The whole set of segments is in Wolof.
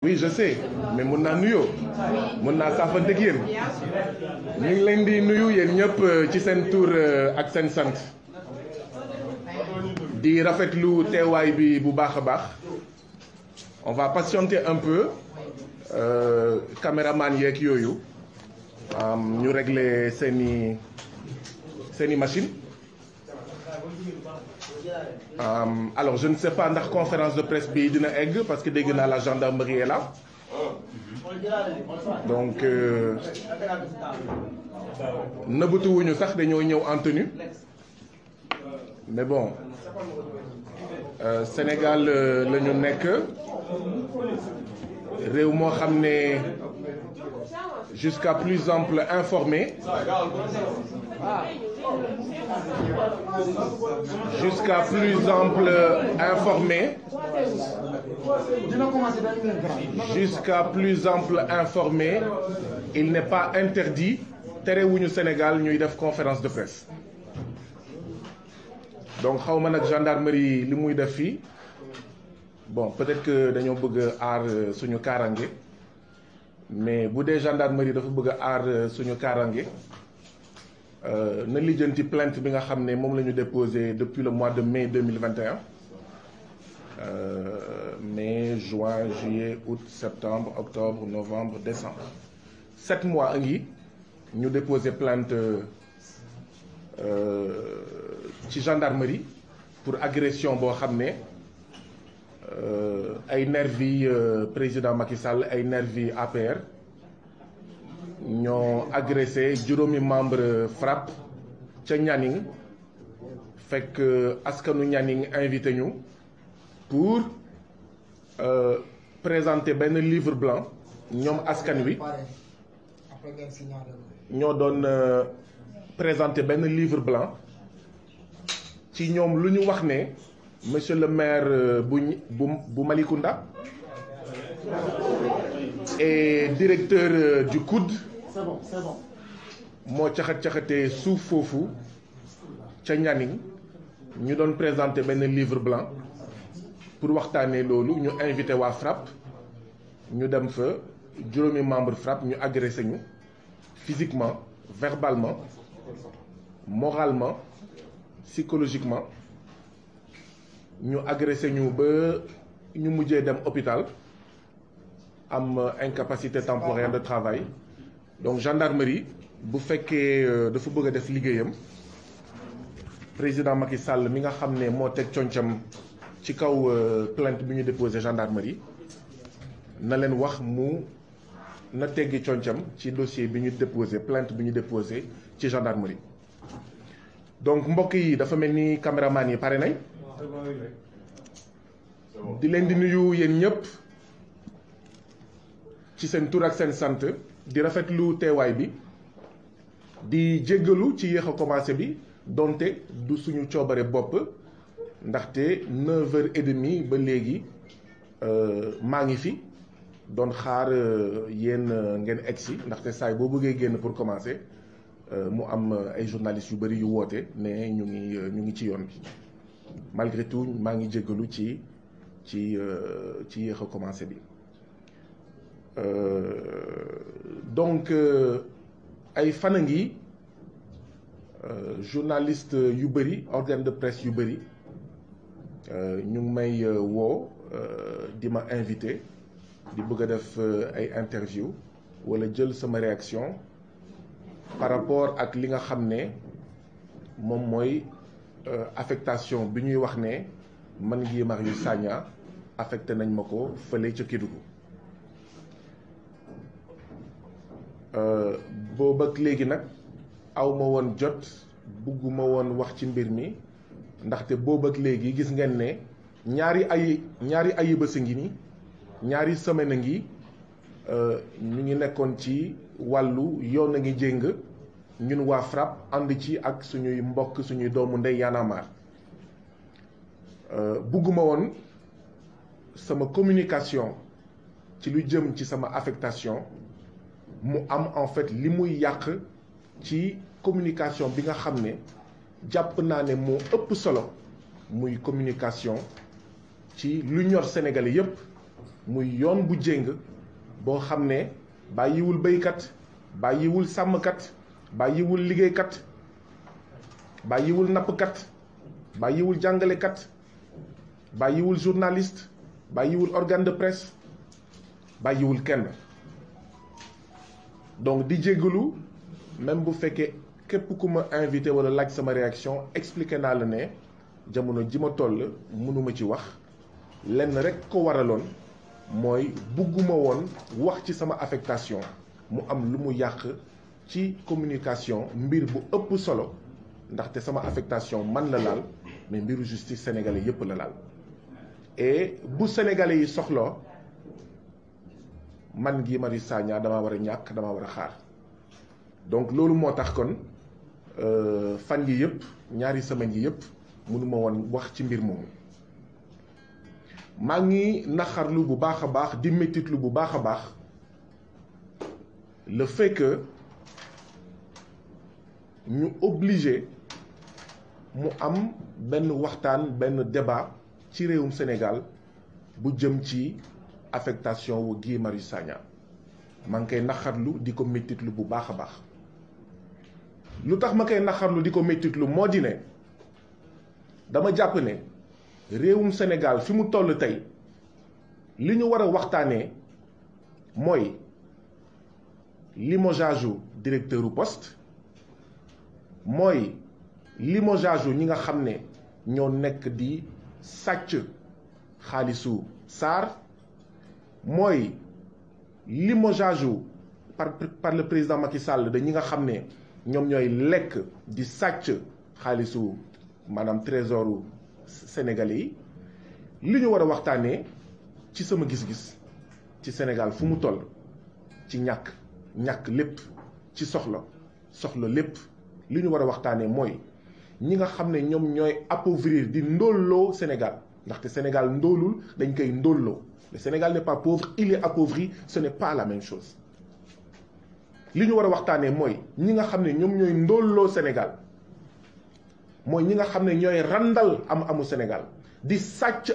oui je sais mais mun naa nuyoo mun naa saafante ak yéen ñu ngi leen di nuyu yéen ñëpp ci seen tur ak seen sant di rafetlu teewaay bi bu baax a baax on va patienter un peu caméraman yeeg yooyu ñu régler seeni machine alors je ne sais pas ndax conférence de presse bi dina egg parce que dégg naa la gendarmerie est là donc nëbbatu wuñu sax dañoo ñëw en tenue mais bon Sénégal la ñu nekk réew moo xam ne jusqu'à plus ample informé il n'est pas interdit terewuñu Sénégal ñuy def conférence de presse donc xaw ma nag gendarmerie li muy def fii bon peut-être que dañoo bëgg a aar suñu kaaraange mais bu dee gendarmerie dafa bëgg a aar suñu kaaraange na lijjanti plainte bi nga xam ne moom la ñu déposé depuis le mois de mai 2021 mai juin juillet août septembre octobre novembre décembre 7 mois a ngi ñu déposé plainte ci gendarmerie pour agression boo xam ne ay nervi président Macky Sall ay nervi APR ñoo agressé juróomi membre FRAPP ca Nianing fekk askanu Nianing invité ñu pour présenter benn livre blanc ñoom askan wi ñoo doon présenter benn livre blanc ci ñoom lu ñu wax ne monsieur le maire bu Malicounda et directeur du COUD moo caxat-caxatee suuf foofu ca Nianing ñu doon présenter benn livre blanc pour waxtaanee loolu ñu invité waa FRAPP ñu dem fa juróomi membre FRAPP ñu agressé ñu physiquement verbalement moralement psychologiquement ñu agressé ñu ba ñu mujjee dem hôpital am incapacité temporaire de travail donc gendarmerie bu fekkee dafa bëgg a def liggéeyam président Macky Sall mi nga xam ne moo teg concam ci kaw plainte bi ñu déposé gendarmerie na leen wax mu na teggi concam ci dossier bi ñu déposé plainte bi ñu déposé ci gendarmerie donc mbokk yi dafa mel ni caméraman yi pare nañ di leen di nuyu yéen ñëpp ci seen tur ak seen sant di rafetlu teewaay bi di jéggalu ci yéex a commencé bi donte du suñu coobare bopp ndaxte 9h30 ba léegi maa ngi fi doon xaar yéen ngeen egsi ndaxte saay boo bëggee génn pour commencer mu am ay journalistes yu bari yu woote ne ñu ngi ci yoon bi malgré tout maa ngi jéggalu ci yéex a commencé bi donc ay fan a ngi journaliste yu bëri organe de presse yu bëri ñu ngi may woo di ma invité di bëgg a def ay interview wala jël sama réaction par rapport ak li nga xam ne moom mooy affectation bi ñuy wax ne man Guy Marius Sagna affecté nañ ma ko fële ca Kédougou boobu ak léegi nag aw ma woon jot bugguma woon wax ci mbir mi ndaxte boobu ak léegi gis ngeen ne ñaari ay bés a ngi ni ñaari semaine a ngi ñu ngi nekkoon ci wàllu yoon a ngi jéng ñun waa FRAPP ànd ci ak suñuy mbokk suñuy doomu ndey Y'en a marre bugguma woon sama communication ci lu jëm ci sama affectation mu am en fait li muy yàq ci communication bi nga xam ne jàpp naa ne moo ëpp solo muy communication ci lu ñor Sénégalais yépp muy yoon bu jéng boo xam ne bàyyiwul béykat bàyyiwul sàmmkat bàyyiwul liggéeykat bàyyiwul nappkat bàyyiwul jàngalekat bàyyiwul journaliste bàyyiwul organe de presse bàyyiwul kenn. donc di jéggalu même bu fekkee képp ku ma invité wala laaj sama réaction expliqué naa la ne jamono ji ma toll mënuma ci wax lenn rek ko waraloon mooy bugguma woon wax ci sama affectation mu am lu mu yàq ci communication mbir bu ëpp solo ndaxte sama affectation man la laal mais mbiru justice sénégalais yépp la laal et bu sénégalais yi soxloo man Guy Marius Sagna dama war a ñàkk dama war a xaar donc loolu moo tax kon fan yi yëpp ñaari semaines yi yëpp mënuma woon wax ci mbir moomu maa ngi naxarlu bu baax a baax di mettitlu bu baax a baax le fait que ñu obligé mu am benn waxtaan benn débat ci réewum Sénégal bu jëm ci affectation wu Guy Marius Sagna maa ngi koy naxarlu di ko mettitlu bu baax a baax lu tax ma koy naxarlu di ko mettitlu moo di ne dama jàpp ne réewum Sénégal fi mu toll tey li ñu war a waxtaanee mooy limogeage u directeur u poste mooy limogeage u ñi nga xam ne ñoo nekk di sàcc xaalisu SAR mooy limogeage u par le président Macky Sall de ñi nga xam ne ñoom ñooy lekk di sàcc xaalisu maanaam trésoru sénégalais yi li ñu war a waxtaanee ci sama gis-gis ci Sénégal fu mu toll ci ñàkk lépp ci soxla lépp li ñu war a waxtaanee mooy ñi nga xam ne ñoom ñooy appauvrir di ndóolloo Sénégal ndaxte Sénégal ndóolul dañ koy ndóolloo le Sénégal n'est pas pauvre il est appauvri ce n'est pas la même chose li ñu war a waxtaanee mooy ñi nga xam ne ñoom ñooy ndóolloo Sénégal mooy ñi nga xam ne ñooy randal amu Sénégal di sàcc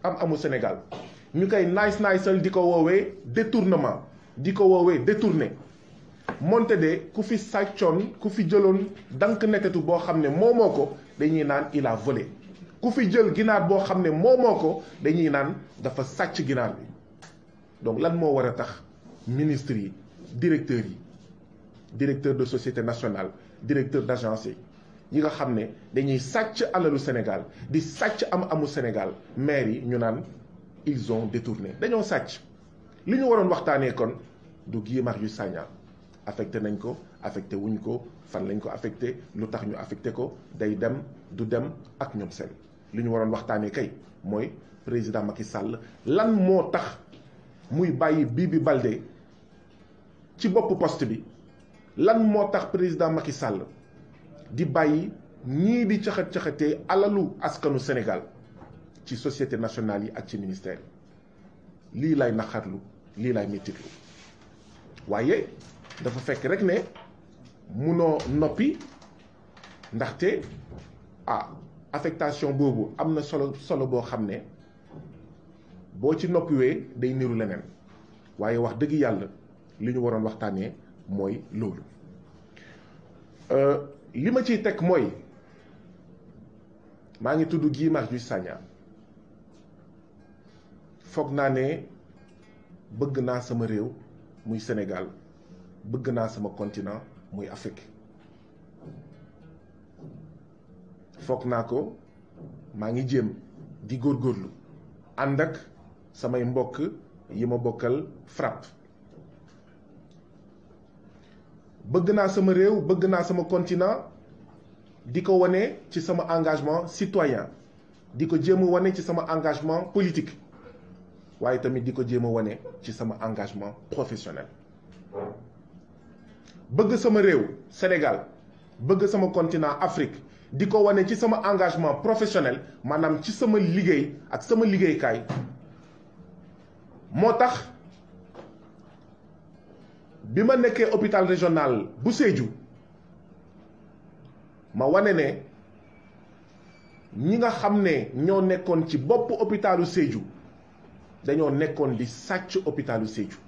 amu Sénégal ñu koy naysal di ko woowee détournement di ko woowee détourné moonte de ku fi sàccoon ku fi jëloon dank netetu boo xam ne moomoo ko dañuy naan il a volé ku fi jël ginaar boo xam ne moomoo ko dañuy naan dafa sàcc ginaar bi donc lan moo war a tax ministres yi directeurs yi directeur de société nationale directeur d'agence yi nga xam ne dañuy sàcc alalu Sénégal di sàcc amu Sénégal maire yi ñu naan ils ont détourné dañoo sàcc li ñu waroon waxtaanee kon du Guy Marius Sagna affecté nañ ko affecté wuñ ko fan lañ ko affecté lu tax ñu affecté ko day dem du dem ak ñoom seen li ñu waroon waxtaanee kay mooy président Macky Sall lan moo tax muy bàyyi Bibi Baldé ci boppu poste bi lan moo tax président Macky Sall di bàyyi ñii di caxat-caxatee alalu askanu Sénégal ci société nationale yi ak ci ministère yi lii lay naxarlu lii lay mettitlu waaye dafa fekk rek ne munoo noppi ndaxte affectation boobu am na solo boo xam ne boo ci noppiwee day niru leneen waaye wax dëgg yàlla li ñu waroon waxtaanee mooy loolu li ma ciy teg mooy maa ngi tudd Guy Marius Sagna foog naa ne bëgg naa sama réew muy Sénégal bëgg naa sama continent muy Afrique foog naa ko maa ngi jéem di góorgóorlu ànd ak samay mbokk yi ma bokkal FRAPP bëgg naa sama réew bëgg naa sama continent di ko wane ci sama engagement citoyen di ko jéem a wane ci sama engagement politique waaye tamit di ko jéem a wane ci sama engagement professionnel bëgg sama réew Sénégal bëgg sama continent Afrique di ko wane ci sama engagement professionnel maanaam ci sama liggéey ak sama liggéeykaay moo tax bi ma nekkee hôpital régional bu Sédhiou ma wane ne ñi nga xam ne ñoo nekkoon ci bopp hôpitalu Sédhiou dañoo nekkoon di sàcc hôpitalu Sédhiou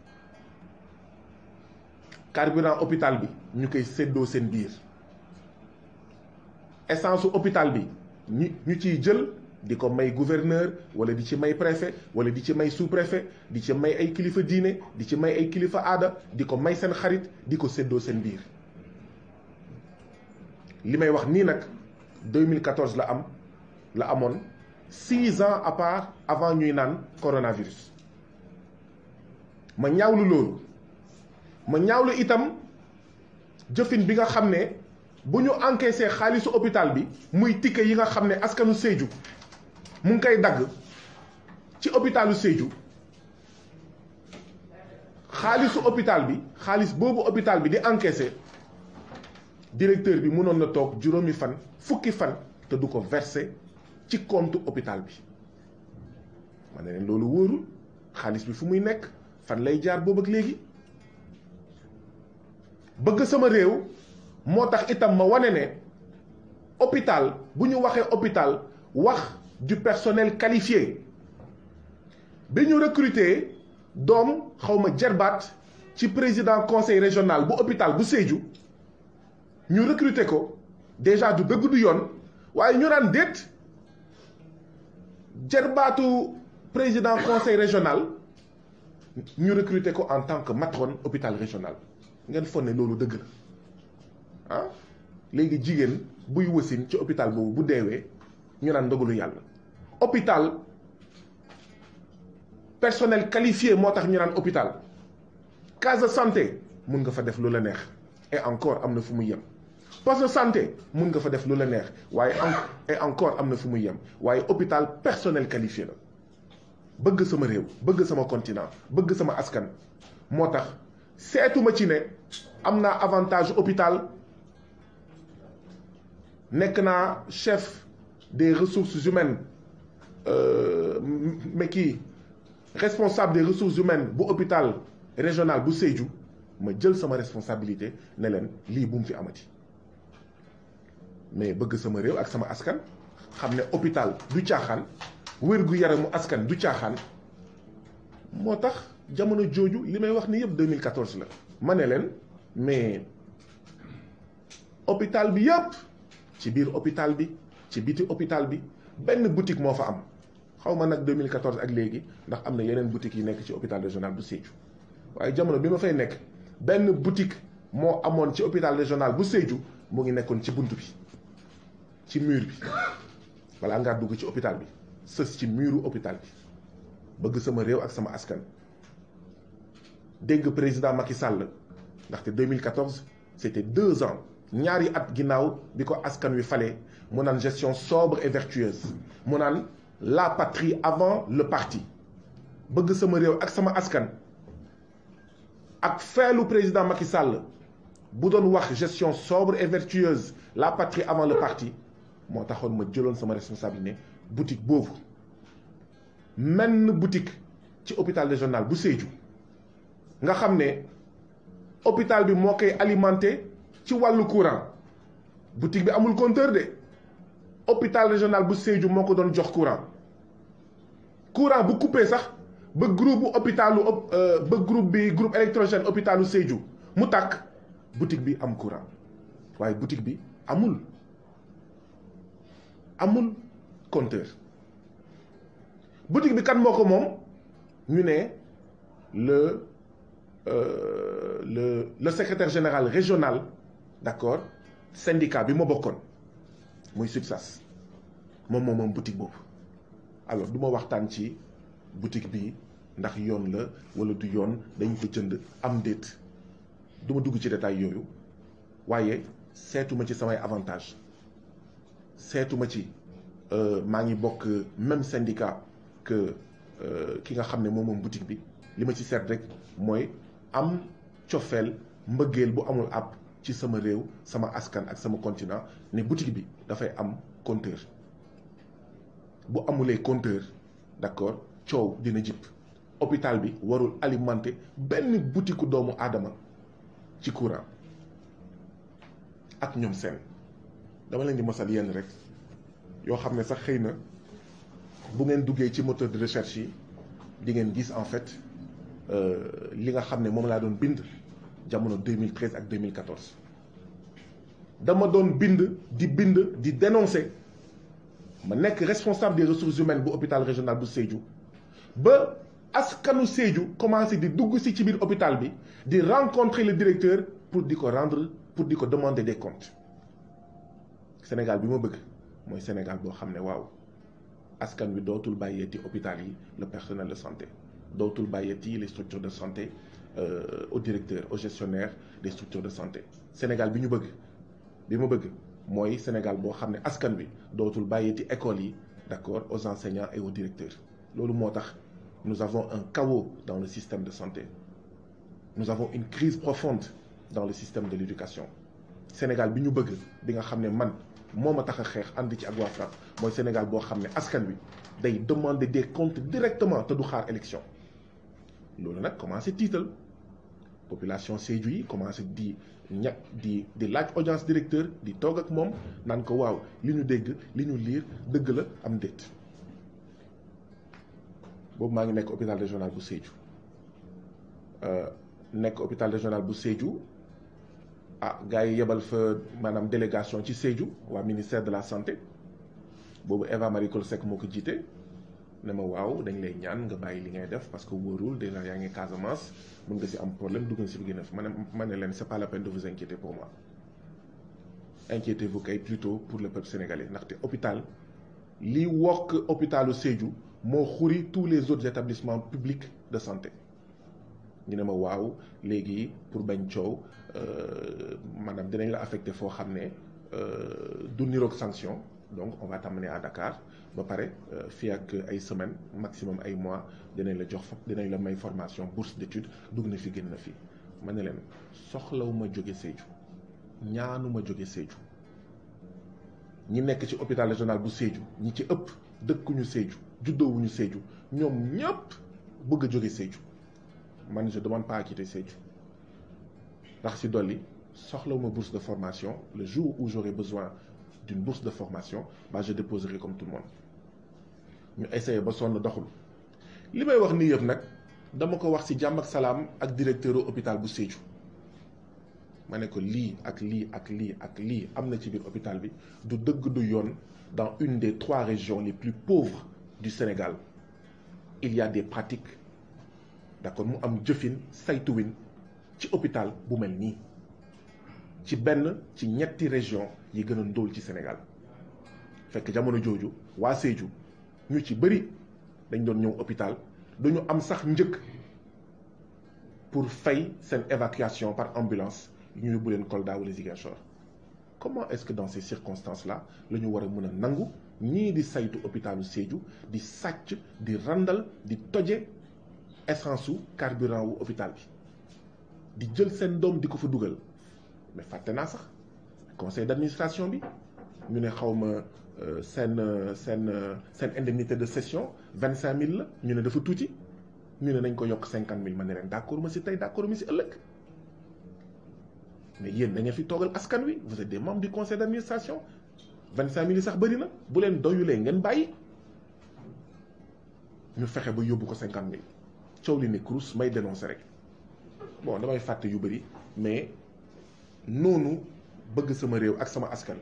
carburant hôpital bi ñu koy séddoo seen biir essence hôpital bi ñu ciy jël di ko may gouverneur wala di ci may préfet wala di ci may sous-préfet di ci may ay kilifa diine di ci may ay kilifa aada di ko may seen xarit di ko séddoo seen biir li may wax nii nag 2014 la amoon 6 ans à part avant ñuy naan coronavirus ma ñaawlu loolu ma ñaawlu itam jëfin bi nga xam ne bu ñu encaissé xaalisu hôpital bi muy ticket yi nga xam ne askanu Sédhiou mu ngi koy dagg ci hôpitalu Sédhiou xaalisu hôpital bi xaalis boobu hôpital bi di encaissé directeur bi mënoon na toog juróomi fan fukki fan te du ko versé ci compte hôpital bi ma ne leen loolu wóorul xaalis bi fu muy nekk fan lay jaar boobu ak léegi bëgg sama réew moo tax itam ma wane ne hôpital bu ñu waxee hôpital wax du personnel qualifié bi ñu recruter doom xawma jarbaat ci président conseil régional bu hôpital bu Sédhiou ñu recruter ko déjà du dëgg du yoon waaye ñu naan déet jarbaatu président conseil régional ñu recruter ko en tant que matrone hôpital régional ngeen foog ne loolu dëgg la ah léegi jigéen buy wasin ci hôpital boobu bu deewee ñu naan ndogalu yàlla hôpital personnel qualifié moo tax ñu naan hôpital case de santé mun nga fa def lu la neex et encore am na fu muy yem poste de santé mun nga fa def lu la neex waaye et encore am na fu muy yem waaye hôpital personnel qualifié la bëgg sama réew bëgg sama continent bëgg sama askan moo tax seetuma ci ne am naa avantage hôpital nekk naa chef des ressources humaines mais kii responsable des ressources humaines bu hôpital régional bu Sédhiou ma jël sama responsabilité ne leen lii bu mu fi amati mais bëgg sama réew ak sama askan xam ne hôpital du caaxaan wér-gu-yaramu askan du caaxaan moo tax jamono jooju li may wax ni yëpp 2014 la ma ne leen mais hôpital bi yëpp ci biir hôpital bi ci biti hôpital bi benn boutique moo fa am xaw ma nag 2014 ak léegi ndax am na yeneen boutique yi nekk ci hôpital régional bu Sédhiou waaye jamono bi ma fay nekk benn boutique moo amoon ci hôpital régional bu Sédhiou mu ngi nekkoon ci bunt bi ci mur bi balaa ngaa dugg ci hôpital bi sës ci muru hôpital bi bëgg sama réew ak sama askan dégg président Macky Sall ndaxte 2014 c'était 2 ans ñaari at ginnaaw bi ko askan wi fale mu naan gestion sobre et vertueuse mu naan la patrie avant le parti bëgg sama réew ak sama askan ak feelu président Macky Sall bu doon wax gestion sobre et vertueuse la patrie avant le parti moo taxoon ma jëloon sama responsabilité boutique boobu menn boutique ci hôpital régional bu Sédhiou nga xam ne hôpital bi moo koy alimenté ci wàllu courant boutique bi amul compteur de hôpital régional bu Sédhiou moo ko doon jox courant bu coupé sax ba groupe électrogène hôpitalu Sédhiou mu tàkk boutique bi am courant waaye boutique bi amul compteur boutique bi kan moo ko moom ñu ne le secrétaire général régional d'accord syndicat bi ma bokkoon muy SUTSAS moom boutique boobu alors du ma waxtaan ci boutique bi ndax yoon la wala du yoon dañ ko jënd am déet du ma dugg ci détail yooyu waaye seetuma ci samay avantage seetuma ci maa ngi bokk même syndicat que ki nga xam ne moom boutique bi li ma ci seet rek mooy am cofeel mbëggeel bu amul àpp ci sama réew sama askan ak sama continent ne boutique bi dafay am compteur bu amulee compteur d'accord coow dina jip hôpital bi warul alimenter benn boutiku doomu aadama ci courant ak ñoom seen dama leen di mosal yenn rek yoo xam ne sax xëy na bu ngeen duggee ci moteur de recherche yi di ngeen gis en fait li nga xam ne moom laa doon bind jamono 2013 ak 2014 dama doon bind di dénoncer ma nekk responsable des ressources humaines bu hôpital régional bu Sédhiou ba askanu Sédhiou commencé di dugg si ci biir hôpital bi di rencontrer le directeur pour di ko demander des comptes. Sénégal bi ma bëgg mooy Sénégal boo xam ne waaw askan wi dootul bàyyeeti hôpital yi le personnel de santé dootul bàyyeeti les structures de santé aux directeurs aux gestionnaires des structures de santé. Sénégal bi ñu bëgg bi ma bëgg mooy Sénégal boo xam ne askan wi dootul bàyyeeti écoles yi d'accord aux enseignants et aux directeurs. Loolu moo tax nous avons un chaos dans le système de santé. Nous avons une crise profonde dans le système de l'éducation. Sénégal bi ñu bëgg bi nga xam ne man moo ma tax a xeex ànd ci ak waa FRAPP mooy Sénégal boo xam ne askan wi day demander des comptes directement te du xaar élection. Loolu nag commencé tiital population Sédhiou yi commencé di laaj audience directeur di toog ak moom naan ko waaw li ñu dégg li ñu liir dëgg la am déet. Boobu maa ngi nekk hôpital régional bu Sédhiou nekk hôpital régional bu Sédhiou gars yi yebal fa maanaam délégation ci Sédhiou waa ministère de la santé boobu Eva Marie Coll Seck moo ko jiite ne ma waaw dañ lay ñaan nga bàyyi li ngay def parce que wóorul déjà yaa ngi Casamance mën nga si am problème dugg si bi gën a ma ne leen c'est pas la peine de vous inquiéter pour moi inquiétez-vous kay plutôt pour le peuple sénégalais ndaxte hôpital li wokk hôpitalu Sédhiou moo xuri tous les autres établissements publics de santé. ñu ne ma waaw léegi pour bañ coow maanaam dinañ la affecté foo xam ne du niroog sanction donc on va t'amener à Dakar ba pare fii ak ay semaines maximum ay mois dinañ la may formation bourse d'études dugg na fi génn na fi ma ne leen soxlawuma jóge Sédhiou ñaanuma jóge Sédhiou ñi nekk ci hôpital régional bu Sédhiou ñi ci ëpp dëkkuñu Sédhiou juddoowuñu Sédhiou ñoom ñëpp bëgg a jóge Sédhiou. Man je demande pas à quitter Sédhiou ndax si dolli soxlawuma bourse de formation le jour où j'aurai besoin d'une bourse de formation je déposerai comme tout le monde ñu essayé ba sonn doxul li may wax nii yëpp nag dama ko wax si jàmm ak salaam ak directeur hôpital bu Sédhiou ma ne ko lii ak lii ak lii ak lii am na ci biir hôpital bi du dëgg du yoon dans une des 3 régions les plus pauvres du Sénégal il y a des pratiques d'accord mu am jëfin saytuwin ci hôpital bu mel nii ci benn ci ñetti région yi gën a ndóol ci Sénégal fekk jamono jooju waa Sédhiou ñu ci bëri dañ doon ñëw hôpital duñu am sax njëkk pour fay seen évacuation par ambulance ñu yóbbu leen Kolda wala Ziguinchor. Comment est-ce que dans ces circonstances-là la ñu war a mën a nangu ñii di saytu hôpitalu Sédhiou di sàcc di randal di toje essence su carburant wu hôpital bi di jël seen doom di ko fa dugal mais fàtte naa sax conseil d'administration bi ñu ne xaw ma seen indemnité de session 25000 la ñu ne dafa tuuti ñu ne nañ ko yokk 50000 ma ne leen d'accord ma si tey d'accord ma si ëllëg mais yéen da ngeen fi toogal askan wi vous êtes des membres du conseil d'administration 25000 yi sax bëri na bu leen doyulee ngeen bàyyi ñu fexe ba yóbbu ko 50000 coow li ne crous may dénoncer rek bon damay fàtte yu bëri mais noonu bëgg sama réew ak sama askan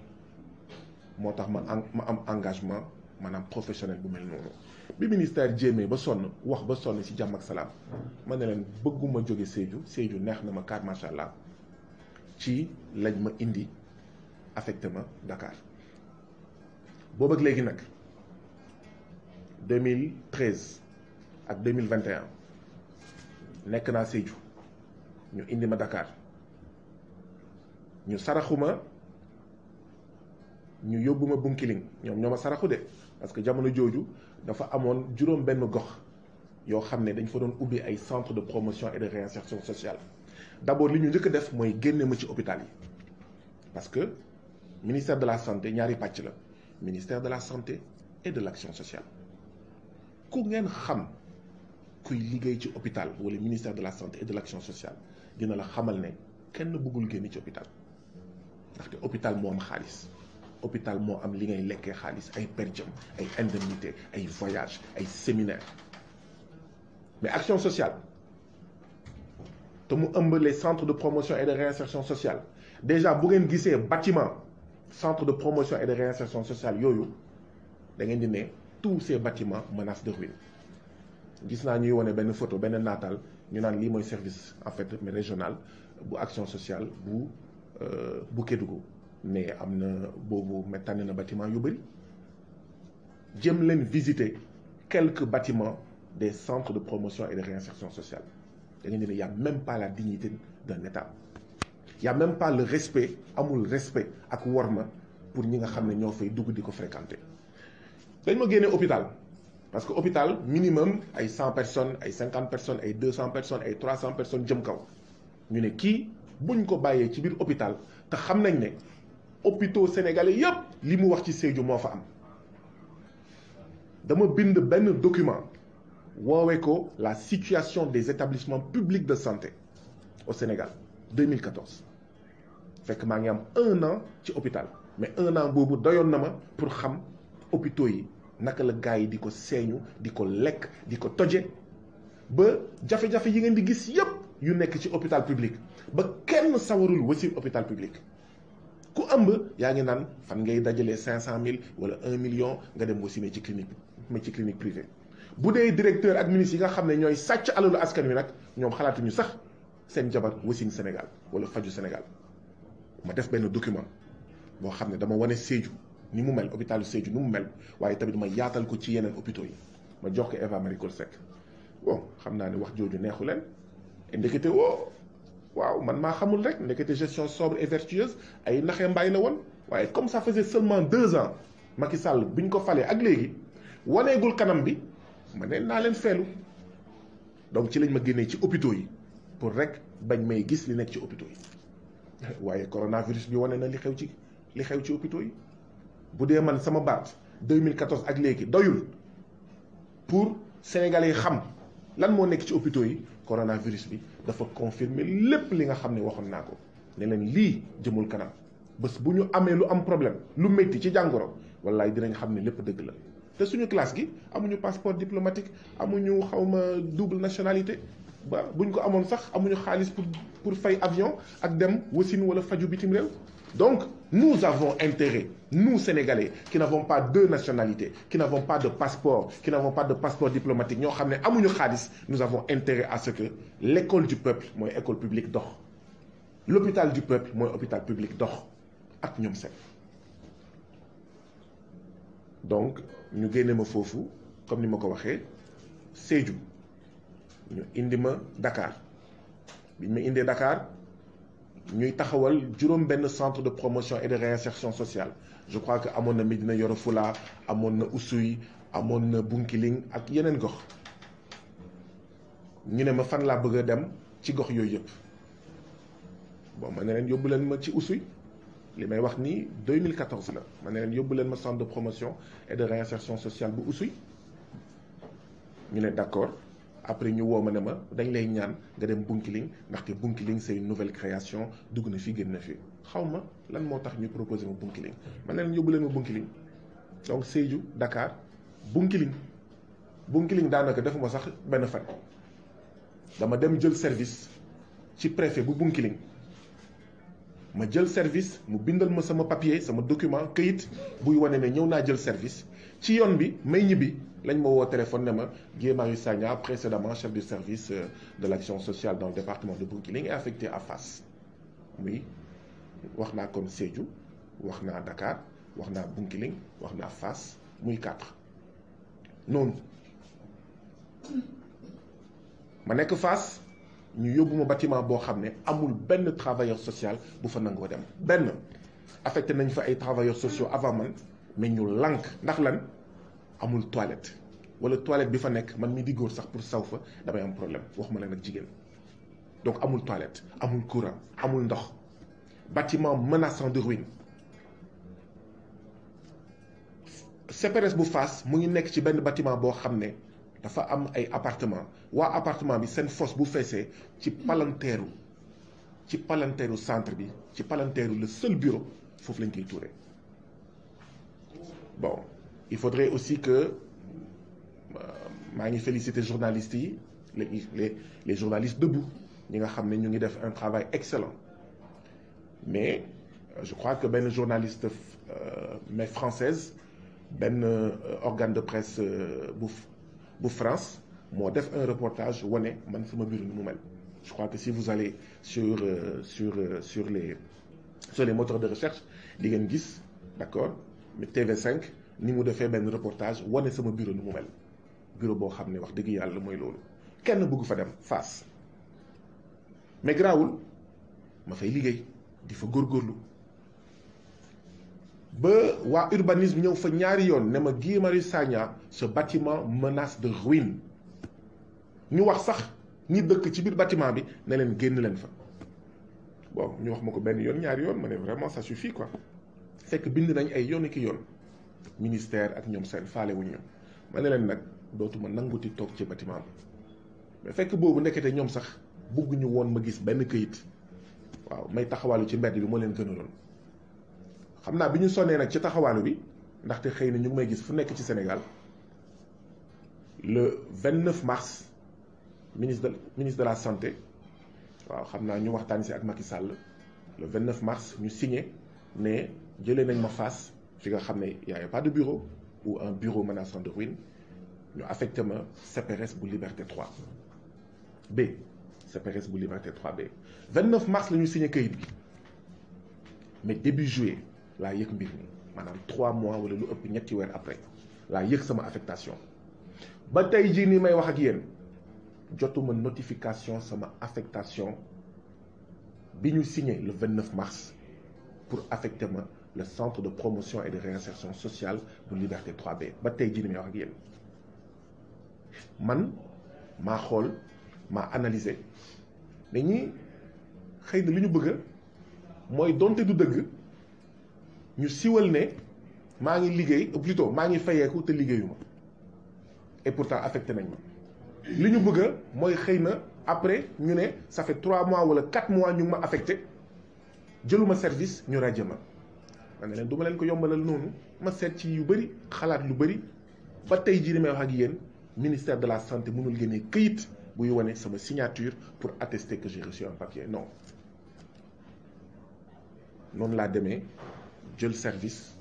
moo tax ma am engagement maanaam professionnel bu mel noonu bi ministère jéemee ba sonn wax ba sonn ci jàmm ak salaam ma ne leen bëgguma jóge Sédhiou neex na ma car macha allah ci lañ ma indi affecté ma Dakar boobu ak léegi nag 2013 ak 2021 nekk naa Sédhiou ñu indi ma Dakar ñu saraxuma ñu yóbbu ma Bunkiling ñoom ñoo ma saraxu de parce que jamono jooju dafa amoon juróom benn gox yoo xam ne dañ fa doon ubbi ay centre de promotion et de réinsertion sociale d'abord li ñu njëkk a def mooy génne ma ci hôpital yi parce que ministère de la santé ñaari pàcc la ministère de la santé et de l'action sociale ku ngeen xam kuy liggéey ci hôpital wala ministère de la santé et de l'action sociale dina la xamal ne kenn bëggul génn ci hôpital ndaxte hôpital moo am xaalis hôpital moo am li ngay lekkee xaalis ay per diem ay indemnité ay voyage ay séminaire mais action sociale te mu ëmb les centres de promotion et de réinsertion sociale déjà bu ngeen gisee bâtiment centre de promotion et de réinsertion sociale yooyu da ngeen di ne tous ces bâtiments menacent de ruine. gis naa ñuy wone benn photo benn nataal ñu naan lii mooy service en fait mais régional bu action sociale bu Kédougou mais am na boobu mais tànn na bâtiment yu bëri. jëm leen visiter quelques bâtiments des centres de promotion et de réinsertion sociale da ngeen di ne y a même pas la dignité d'un État. y a même pas le respect, amul respect ak worma pour ñi nga xam ne ñoo fay dugg di ko fréquenter. dañ ma génne hôpital parce que hôpital minimum ay 100 personnes ay 50 personnes ay 200 personnes ay 300 personnes jëm kaw ñu ne kii buñ ko bàyyee ci biir hôpital te xam nañ ne hôpitaux sénégalais yépp li mu wax ci Sédhiou moo fa am. dama bind benn document woowee ko la situation des établissements publics de santé au Sénégal 2014 fekk maa ngi am 1 an ci hôpital mais 1 an boobu doyoon na ma pour xam hôpitaux yi naka la gars yi di ko seeñu di ko lekk di ko toje ba jafe-jafe yi ngeen di gis yépp yu nekk ci hôpital public ba kenn sawarul wasin hôpital public. ku ëmb yaa ngi naan fan ngay dajalee 500 000 wala 1 million nga dem wasine ci clinique privée bu dee directeur ak ministre yi nga xam ne ñooy sàcc alalu askan wi nag ñoom xalaatuñu sax seen jabar wasin Sénégal wala faju Sénégal. ma def benn document boo xam ne dama wane Sédhiou ni mu mel hôpitalu Sédhiou ni mu mel waaye tamit ma yaatal ko ci yeneen hôpitaux yi ma jox ko Eva Marie Coll Seck bon xam naa ne wax jooju neexu leen ndekete woo waaw man maa xamul rek ndekete gestion sobre et vertueuse ay naxee mbaay la woon waaye comme ça faisait seulement 2 ans Macky Sall bi ñu ko falee ak léegi waneegul kanam bi ma ne naa leen feelu donc ci lañ ma génnee ci hôpitaux yi pour rek bañ may gis li nekk ci hôpitaux yi waaye coronavirus bi wane na li xew ci hôpitaux yi bu dee man sama baat 2014 ak léegi doyul pour sénégalais yi xam lan moo nekk ci hôpitaux yi coronavirus bi dafa confirmer lépp li nga xam ne waxoon naa ko ne leen lii jëmul kanam bés bu ñu amee lu am problème lu métti ci jàngoro wallaay dinañ xam ne lépp dëgg la te suñu classe gi amuñu passeport diplomatique amuñu xawma double nationalité ba buñ ko amoon sax amuñu xaalis pour fay avion ak dem wasin wala faju bitim réew. Donc nous avons intérêt, nous Sénégalais qui n'avons pas 2 nationalités, qui n'avons pas de passeport, qui n'avons pas de passeport diplomatique ñoo xam ne amuñu xaalis, nous avons intérêt à ce que l'école du peuple mooy école publique dox, l'hôpital du peuple mooy hôpital public dox ak ñoom seen. Donc ñu génne ma foofu comme ni ma ko waxee Sédhiou ñu indi ma Dakar bi ñu ma indee Dakar ñuy taxawal juróom-benn centre de promotion et de réinsertion sociale je crois que amoon na Médina Yoro Fula amoon na Oussouye amoon na Bunkiling ak yeneen gox ñu ne ma fan laa bëgg a dem ci gox yooyu yëpp bon ma ne leen yóbbu leen ma ci Oussouye li may wax nii 2014 la ma ne leen yóbbu leen ma centre de promotion et de réinsertion sociale bu Oussouye ñu ne d'accord. Après ñu woo ma ne ma dañ lay ñaan nga dem Bunkiling ndaxte Bunkiling c'est une nouvelle création dugg na fi génn na fi xaw ma lan moo tax ñu proposé ma Bunkiling man ne leen yóbbu leen ma Bunkiling donc Sédhiou Dakar Bunkiling daanaka defuma sax benn fan dama dem jël service ci préfet bu Bunkiling ma jël service mu bindal ma sama papier sama document këyit buy wane ne ñëw naa jël service ci yoon bi may ñibbi lañ ma woo téléphone ne ma Guy Marius Sagna précédemment chef du service de l'action sociale dans le département de Bunkiling est affecté à Fass muy wax naa comme Sédhiou wax naa Dakar wax naa Bunkiling wax naa Fass muy 4 noonu ma nekk Fass ñu yóbbu ma bâtiment boo xam ne amul benn travailleur social bu fa nangoo dem benn affecté nañ fa ay travailleurs sociaux avant man mais ñu lànk ndax lan amul toilette wala toilette bi fa nekk man mi di góor sax pour saw fa damay am problème waxuma la nag jigéen donc amul toilette amul courant amul ndox bâtiment menaçant de ruine. CPRS bu Fass mu ngi nekk ci benn bâtiment boo xam ne dafa am ay appartement waa appartement bi seen fosse bu feesee ci palanteeru centre bi ci palanteeru le seul bureau foofu lañ koy tuuree. Bon il faudrait aussi que maa ngi féliciter journalistes yi les journalistes debout ñi nga xam ne ñu ngi def un travail excellent mais je crois que benn journaliste mais française benn organe de presse bu France moo def un reportage wane man sama bureau ni mu mel. Je crois que si vous allez sur les moteurs de recherche di ngeen gis d'accord mais TV5 ni mu defee benn reportage wane sama bureau ni mu mel bureau boo xam ne wax dëgg yàlla mooy loolu kenn bëgg fa dem face mais garaawul ma fay liggéey di fa góorgóorlu ba waa urbanisme ñëw fa ñaari yoon ne ma Guy Marius Sagna ce bâtiment menace de ruine ñu wax sax ñi dëkk ci biir bâtiment bi ne leen génn leen fa bon ñu wax ma ko benn yoon ñaari yoon ma ne vraiment ça suffit quoi fekk bind nañ ay yoon ki yoon ministère ak ñoom seen faale wuñ ñu ma ne leen nag dootuma nanguti toog ci bâtiment bi mais fekk boobu ndekete ñoom sax bëgguñu woon ma gis benn këyit waaw may taxawaalu ci mbedd bi moo leen gënaloon xam naa bi ñu sonnee nag ci taxawaalu bi ndaxte xëy na ñu ngi may gis fu nekk ci Sénégal le 29 mars ministre de la santé waaw xam naa ñu waxtaan si ak Macky Sall le 29 mars ñu signé ne jëlee nañ ma Fass fi nga xam ne y avait pas de bureau ou un bureau menaçant de ruine ñu affecté ma CPRS bu Liberté 3 B CPRS bu Liberté 3 B 29 mars la ñu signé kayit bi mais début juillet laa yëg mbir mi maanaam 3 mois wala lu ëpp ñetti weer après laa yëg sama affectation ba tey jii nii may wax ak yéen jotuma notification sama affectation bi ñu signé le 29 mars pour affecter ma le centre de promotion et de réinsertion sociale bu Liberté 3B ba tey jii nii may wax ak yéen man maa xool maa analyser mais ñi xëy na li ñu bëgg mooy donte du dëgg ñu siwal ne maa ngi liggéey ou plutôt maa ngi fayeeku te liggéeyuma et pourtant affecté nañ ma li ñu bëgg mooy xëy na après ñu ne ça fait 3 mois wala 4 mois ñu ngi ma affecté jëluma service ñu rajo ma ne leen du ma leen ko yombalal noonu ma seet ci yu bëri xalaat lu bëri ba tey jii ni may wax ak yéen ministère de la santé mënul génnee këyit buy wane sama signature pour attester que j'ai reçu un papier non noonu laa demee jël service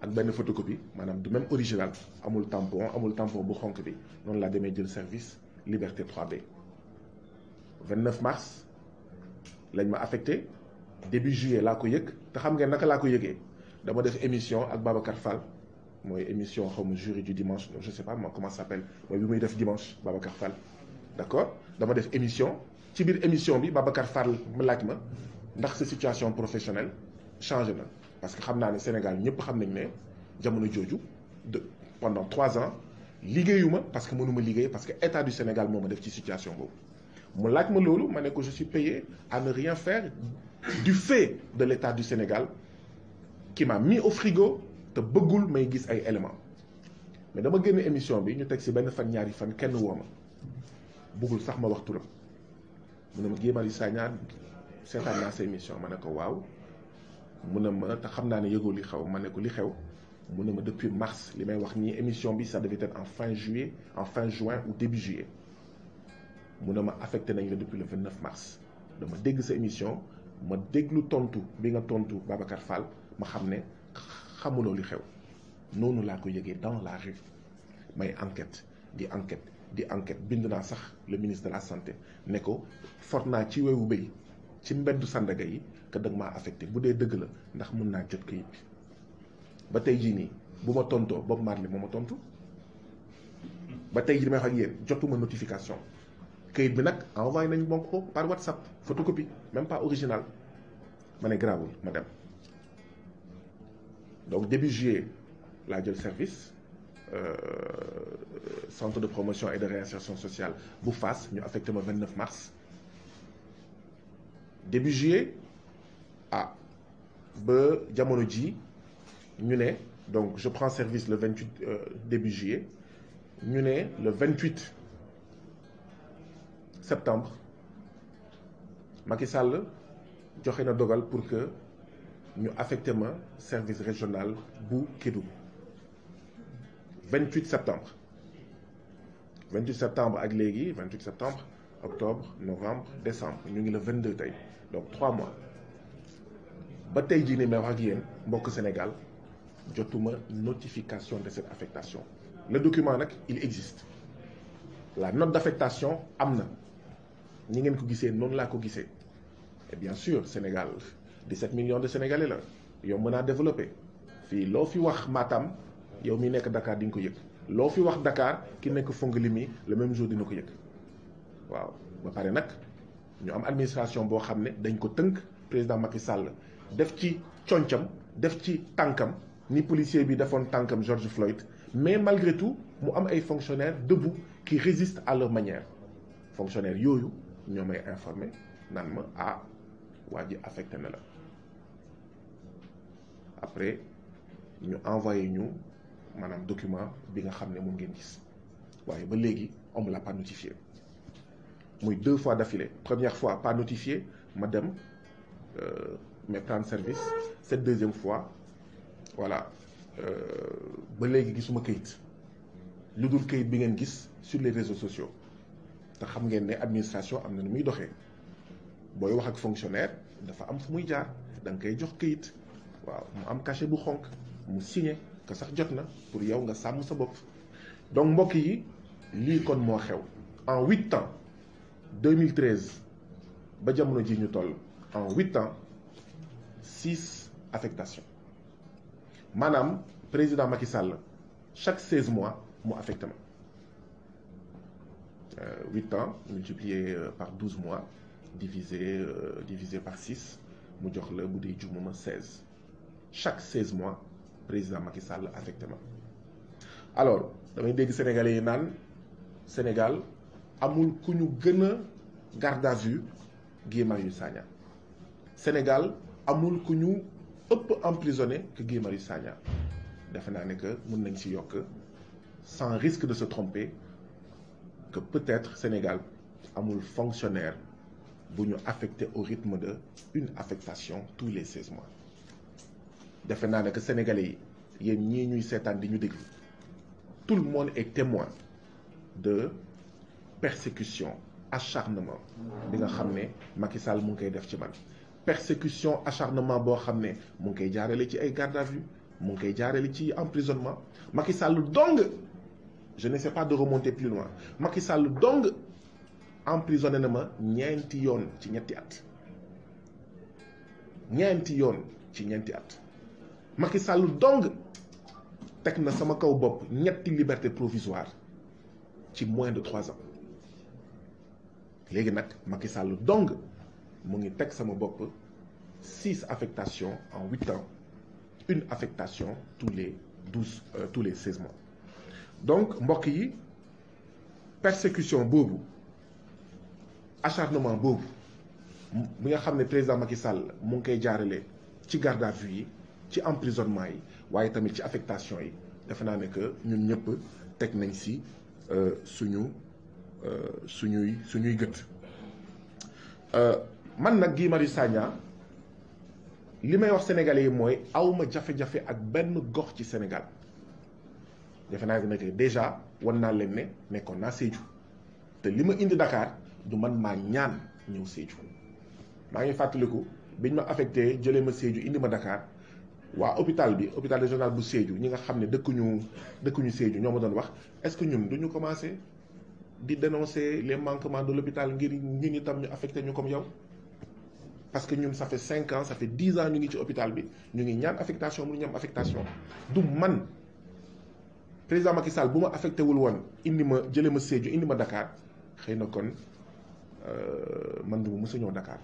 ak benn photocopie maanaam du même original amul tampon bu xonk bi noonu laa demee jël service Liberté 3B 29 mars lañ ma affecté début juillet laa ko yëg te xam ngeen naka laa ko yëgee dama def émission ak Babacar Fall mooy émission xaw ma jury du dimanche je sais pas moi comment ça s'appelle mooy bi muy def dimanche Babacar Fall d'accord dama def émission ci biir émission bi Babacar Fall ma laaj ma ndax sa situation professionnelle changé na parce que xam naa ne Sénégal ñëpp xam nañ ne jamono jooju pendant 3 ans liggéeyuma parce que mënuma liggéey parce que état du Sénégal moo ma def ci situation boobu mu laaj ma loolu ma ne ko je suis payé à ne rien faire du fait de l'état du Sénégal qui m'a mis au frigo te bëggul may gis ay éléments mais dama génn émission bi ñu teg ci benn fan ñaari fan kenn woo ma bëggul sax ma wax turam mu ne ma Guy Marius Sagna seetaan naa sa émission ma ne ko waaw mu ne ma te xam naa ne yëgoo li xew ma ne ko li xew mu ne ma depuis mars li may wax nii émission bi ça devait être en fin juin ou début juillet mu ne ma affecté nañ la depuis le 29 mars dama dégg sa émission ma déglu tontu bi nga tontu Babacar Fall ma xam ne xamuloo li xew noonu laa ko yëgee dans la rue may enquête bind naa sax le ministre de la santé ne ko fort naa ci weewu béy ci mbeddu Sandaga yi que da nga maa affecté bu dee dëgg la ndax mën naa jot kayit bi ba tey jii nii bu ma tontoo Bob Marley moo ma tontu ba tey jii may wax ak yéen jotuma notification kayit bi nag envoyé nañ ma ko par WhatsApp photocopie même pas original ma ne grawul ma dem donc début juillet laa jël service centre de promotion et de réinsertion sociale bu Fass ñu affecté ma 29 mars début juillet ba jamono ji ñu ne donc je prends service le 28 début juillet ñu ne le 28 septembre Macky Sall joxe na dogal pour que ñu affecté ma service régional bu Kédougou 28 septembre 28 septembre ak léegi 28 septembre octobre novembre décembre ñu ngi le 22 tey donc 3 mois ba tey jii nii may wax ak yéen mbokk Sénégal jotuma notification de cette affectation. Le document nag il existe la note d'affectation am na ñi ngeen ko gisee noonu laa ko gisee et bien sûr Sénégal 17 millions de Sénégalais la yow mën naa développer fii loo fi wax Matam yow mi nekk Dakar di nga ko yëg loo fi wax Dakar ki nekk Fongolimbi le même jour dina ko yëg waaw ba pare nag ñu am administration boo xam ne dañ ko tënk président Macky Sall def ci concam def ci tànkam ni policier bi defoon tànkam George Floyd mais malgré tout mu am ay fonctionnaires debout qui résistent à leur manière fonctionnaires yooyu ñoo may informé naan ma ah waa ji affecté na la après ñu envoyé ñu maanaam document bi nga xam ne moom ngeen gis waaye ba léegi on me l'a pas notifié muy 2 fois d'affilée première fois pas notifié ma dem mais prendre service cette deuxième fois voilà ba léegi gisuma kayit lu dul kayit bi ngeen gis sur les réseaux sociaux te xam ngeen ne administration am na nu muy doxee booy wax ak fonctionnaire dafa am fu muy jaar da nga koy jox kayit waaw mu am cachet bu xonk mu signé que sax jot na pour yow nga sàmm sa bopp. donc mbokk yi lii kon moo xew en 8 ans 2013 ba jamono ji ñu toll en 8 ans 6 affectations maanaam président Macky Sall chaque 16 mois mu affecté ma 8 ans multiplié par 12 mois divisé par 6 mu jox la bu dee jumuma 16 chaque 16 mois président Macky Sall affecté ma. alors damay dégg sénégalais yi naan Sénégal amul ku ñu gën a garde à vue Guy Marius Sagna Sénégal amul ku ñu ëpp emprisonné que Guy Marius Sagna defe naa ne que mën nañ ci yokk sans risque de se tromper que peut-être Sénégal amul fonctionnaire bu ñu affecté au rythme de une affectation tous les 16 mois defe naa ne que sénégalais yi yéen ñii ñuy seetaan di ñu déglu tout le monde est témoin de persécution acharnement bi nga xam ne Macky Sall mu ngi koy def ci man persécution acharnement boo xam ne mu ngi koy jaarale ci ay garde à vue mu ngi koy jaarale ci emprisonnement Macky Sall dong je n'essaie pas de remonter plus loin Macky Sall dong emprisonné na ma ñeenti yoon ci ñetti at Macky Sall dong teg na sama kaw bopp ñetti liberté provisoire ci moins de 3 ans léegi nag Macky Sall dong mu ngi teg sama bopp 6 affectations en 8 ans une affectation tous les 16 mois donc mbokk yi persécution boobu acharnement boobu bi nga xam ne président Macky Sall mu ngi koy jaarale ci garde à vue yi ci emprisonnement yi waaye tamit ci affectation yi defe naa ne que ñun ñëpp teg nañ si suñuy gët man nag Guy Marius Sagna li may wax sénégalais yi mooy awma jafe-jafe ak benn gox ci Sénégal defe naa ne que déjà wan naa leen ne nekkoon naa Sédhiou te li ma indi Dakar du man maa ñaan ñëw Sédhiou maa ngi fàttaliku biñ ma affecté jëlee ma Sédhiou indi ma Dakar waa hôpital régional bu Sédhiou ñi nga xam ne dëkkuñu Sédhiou ñoo ma doon wax est-ce que ñun duñu commencer di dénoncer les manquements de l'hôpital ngir ñun itam ñu affecté ñu comme yow parce que ñun ça fait 5 ans ça fait 10 ans ñu ngi ci hôpital bi ñu ngi ñaan affectation mënuñu am affectation du man président Macky Sall bu ma affecté wul woon indi ma jëlee ma Sédhiou indi ma Dakar xëy na kon man du ma mës a ñëw Dakar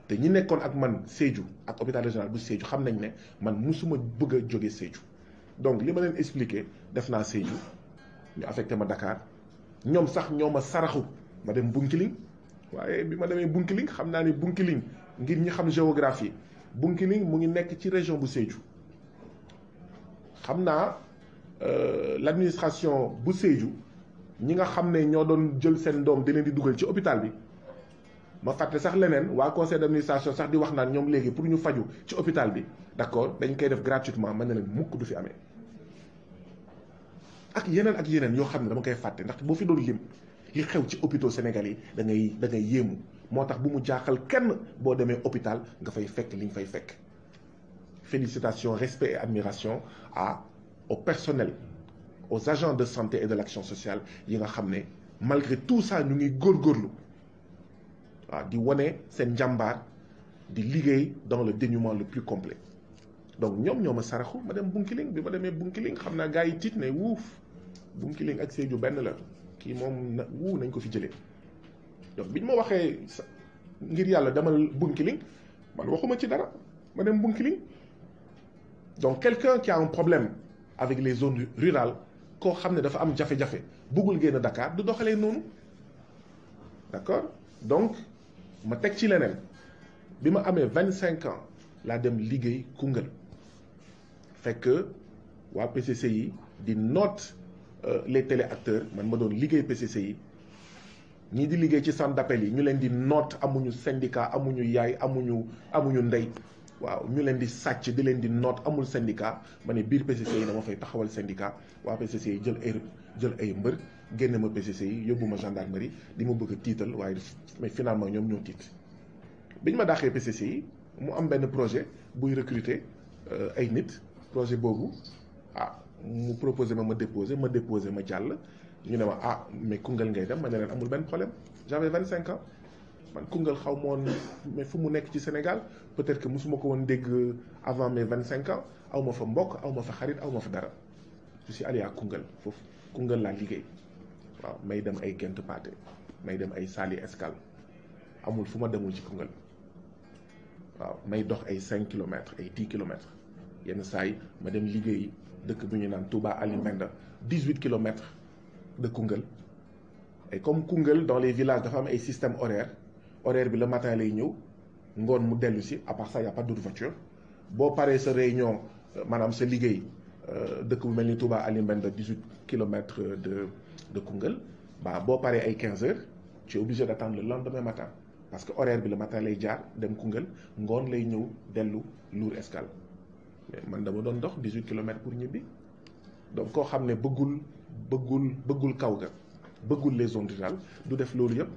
te ñi nekkoon ak man Sédhiou ak hôpital régional bu Sédhiou xam nañ ne man musuma bëgg a jóge Sédhiou donc li ma leen expliqué def naa Sédhiou ñu affecté ma Dakar ñoom sax ñoo ma saraxu ma dem Bunkiling waaye bi ma demee Bunkiling xam naa ne Bunkiling ngir ñi xam géographie Bunkiling mu ngi nekk ci région bu Sédhiou xam naa l'administration bu Sédhiou ñi nga xam ne ñoo doon jël seen doom di leen di dugal ci hôpital bi ma fàtte sax leneen waa conseil d'administration sax di wax naan ñoom léegi pour ñu faju ci hôpital bi d'accord dañ koy def gratuitement mën na leen mukk du fi amee ak yeneen yoo xam ne dama koy fàtte ndax boo fi doon lim li xew ci hôpitaux sénégalais yi da ngay yéemu moo tax bu mu jaaxal kenn boo demee hôpital nga fay fekk li nga fay fekk. Félicitations, respect et admiration au personnel, aux agents de santé et de l'action sociale yi nga xam ne malgré tout ça ñu ngi góorgóorlu waaw di wane seen njàmbaar di liggéey dans le dénuement le plus complet. Donc ñoom ñoo ma saraxu ma dem Bunkiling bi ma demee Bunkiling xam naa gars yi tiit ne wuuf Bunkiling ak Sédhiou benn la kii moom nañ ko fi jëlee donc biñ ma waxee ngir yàlla demal Bunkiling man waxuma ci dara ma dem Bunkiling. Donc quelqu'un qui a un problème avec les zones rurales koo xam ne dafa am jafe-jafe bëggul génn Dakar du doxalee noonu d'accord donc ma teg ci leneen bi ma amee 25 ans laa dem liggéey Koungheul fekk waa PCCI di noot les téléacteurs man ma doon liggéey PCCI ñii di liggéey ci centre d'appel yi ñu leen di noot amuñu syndicat amuñu yaay amuñu ndey waaw ñu leen di sàcc di leen di noot amul syndicat ma ne biir PCCI dama fay taxawal syndicat waa PCCI jël ay mbër génne ma PCCI yóbbu ma gendarmerie di ma bëgg a tiital waaye mais finalement ñoom ñoo tiit biñ ma daaxee PCCI mu am benn projet buy recruter ay nit projet boobu mu proposé ma déposé ma jàll ñu ne ma mais Koungheul ngay dem ma ne leen amul benn problème j'avais 25 ans man Koungheul xaw ma woon mais fu mu nekk ci Sénégal peut-être que mosuma ko woon dégg avant mes 25 ans aw ma fa mbokk aw ma fa xarit aw ma fa dara je suis allé à Koungheul foofu Koungheul laa liggéey waaw may dem ay Gent Pathé may dem ay Saly Escale amul fu ma demul ci Koungheul waaw may dox ay 5 kilomètres ay 10 kilomètres yenn saa yi ma dem liggéey dëkk bu ñu naan Touba Ali Mbenda 18 kilomètres de Koungheul et comme Koungheul dans les villages dafa am ay système horaire bi le matin lay ñëw ngoon mu dellu si à part ça y a pas d'autre voiture boo paree sa réunion maanaam sa liggéey dëkk bu mel ni Touba Ali Mbenda 18 kilomètres de Koungheul boo paree ay 15 heures tu es obligé d'attendre le lendemain matin parce que horaire bi le matin lay jaar dem Koungheul ngoon lay ñëw dellu Lour Escale mais man dama doon dox 18 kilomètres pour ñibbi donc koo xam ne bëggul kaw ga bëggul les zones rurales du def loolu yëpp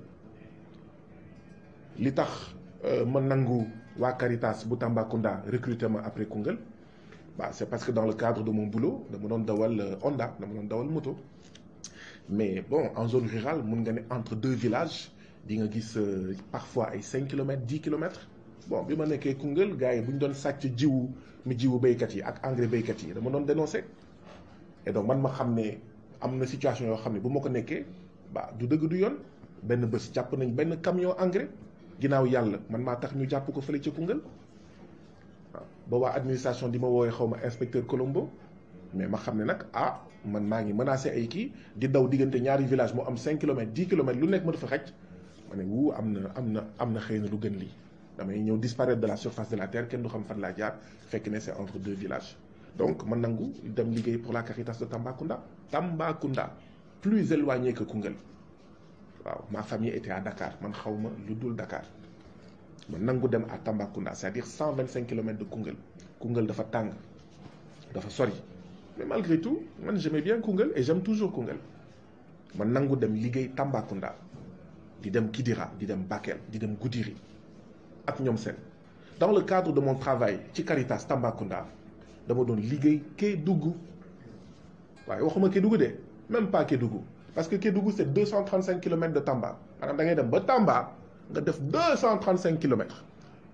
li tax ma nangu waa Caritas bu Tambacounda recruter ma après Koungheul c'est parce que dans le cadre de mon boulot dama doon dawal Honda dama doon dawal moto mais bon en zone rurale mun nga ne entre deux villages di nga gis parfois ay 5 kilomètres 10 kilomètres bon bi ma nekkee Koungheul gars yi bu ñu doon sàcc jiwu béykat yi ak engrais béykat yi dama doon dénoncer et donc man ma xam ne am na situation yoo xam ne bu ma ko nekkee du dëgg du yoon benn bés jàpp nañ benn camion engrais ginnaaw yàlla man maa tax ñu jàpp ko fële ca Koungheul waaw ba waa administration di ma woowee xaw ma inspecteur Colombo mais ma xam ne nag man maa ngi menacé ay kii di daw diggante ñaari village moo am 5 kilomètres 10 kilomètres lu nekk ma dafa xaj ma ne am na xëy na lu gën lii damay ñëw disparaître de la surface de la terre kenn du xam fan laa jaar fekk ne c'est entre deux villages donc man nangu dem liggéey pour la Caritas de Tambacounda plus éloigné que Koungheul waaw ma famille était à Dakar man xaw ma lu dul Dakar man nangu dem à Tambacounda c'est-à-dire 125 kilomètres de Koungheul dafa tàng dafa sori mais malgré tout man j'aimais bien Koungheul et j'aime toujours Koungheul man nangu dem liggéey Tambacounda di dem Kidira di dem Bakel di dem Goudiri ak ñoom seen dans le cadre de mon travail ci Caritas Tambacounda dama doon liggéey Kédougou waaye waxuma Kédougou de même pas Kédougou parce que Kédougou c'est 235 kilomètres de Tamba maanaam da ngay dem ba Tamba nga def 235 kilomètres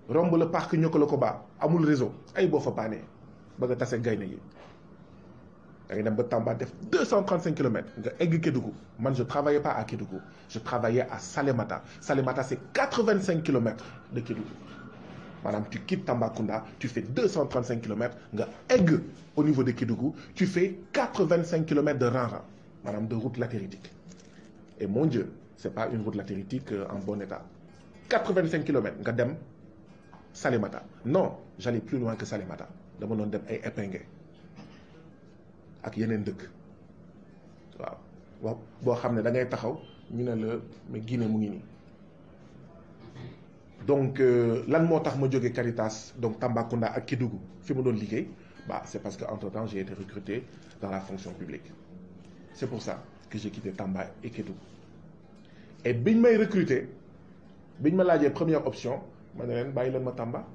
romb le parc Niokolo-Koba amul réseau ay boo fa paanee ba nga tase gaynde yi da ngay dem ba Tamba def 235 kilomètres nga egg Kédougou man je travaillais pas à Kédougou je travaillais à Salémata c'est 85 kilomètres de Kédougou maanaam tu quittes Tambacounda tu fais 235 kilomètres nga egg au niveau de Kédougou tu fais 85 kilomètres de rang-rang maanaam de route latéritique et mon Dieu c'est pas une route latéritique en bon état 85 kilomètres nga dem Salémata non j'allais plus loin que Salémata dama doon dem ay Épingué ak yeneen dëkk waaw boo xam ne da ngay taxaw ñu ne la mais Guinée mu ngi nii donc lan moo tax ma jógee Caritas donc Tambacounda ak Kédougou fi ma doon liggéey c'est parce que entre-temps j'ai été recruté dans la fonction publique c'est pour ça que j'ai quitté Tamba et Kédougou. Et biñ may recruter biñ ma laajee première option ma ne leen bàyyi leen ma Tamba.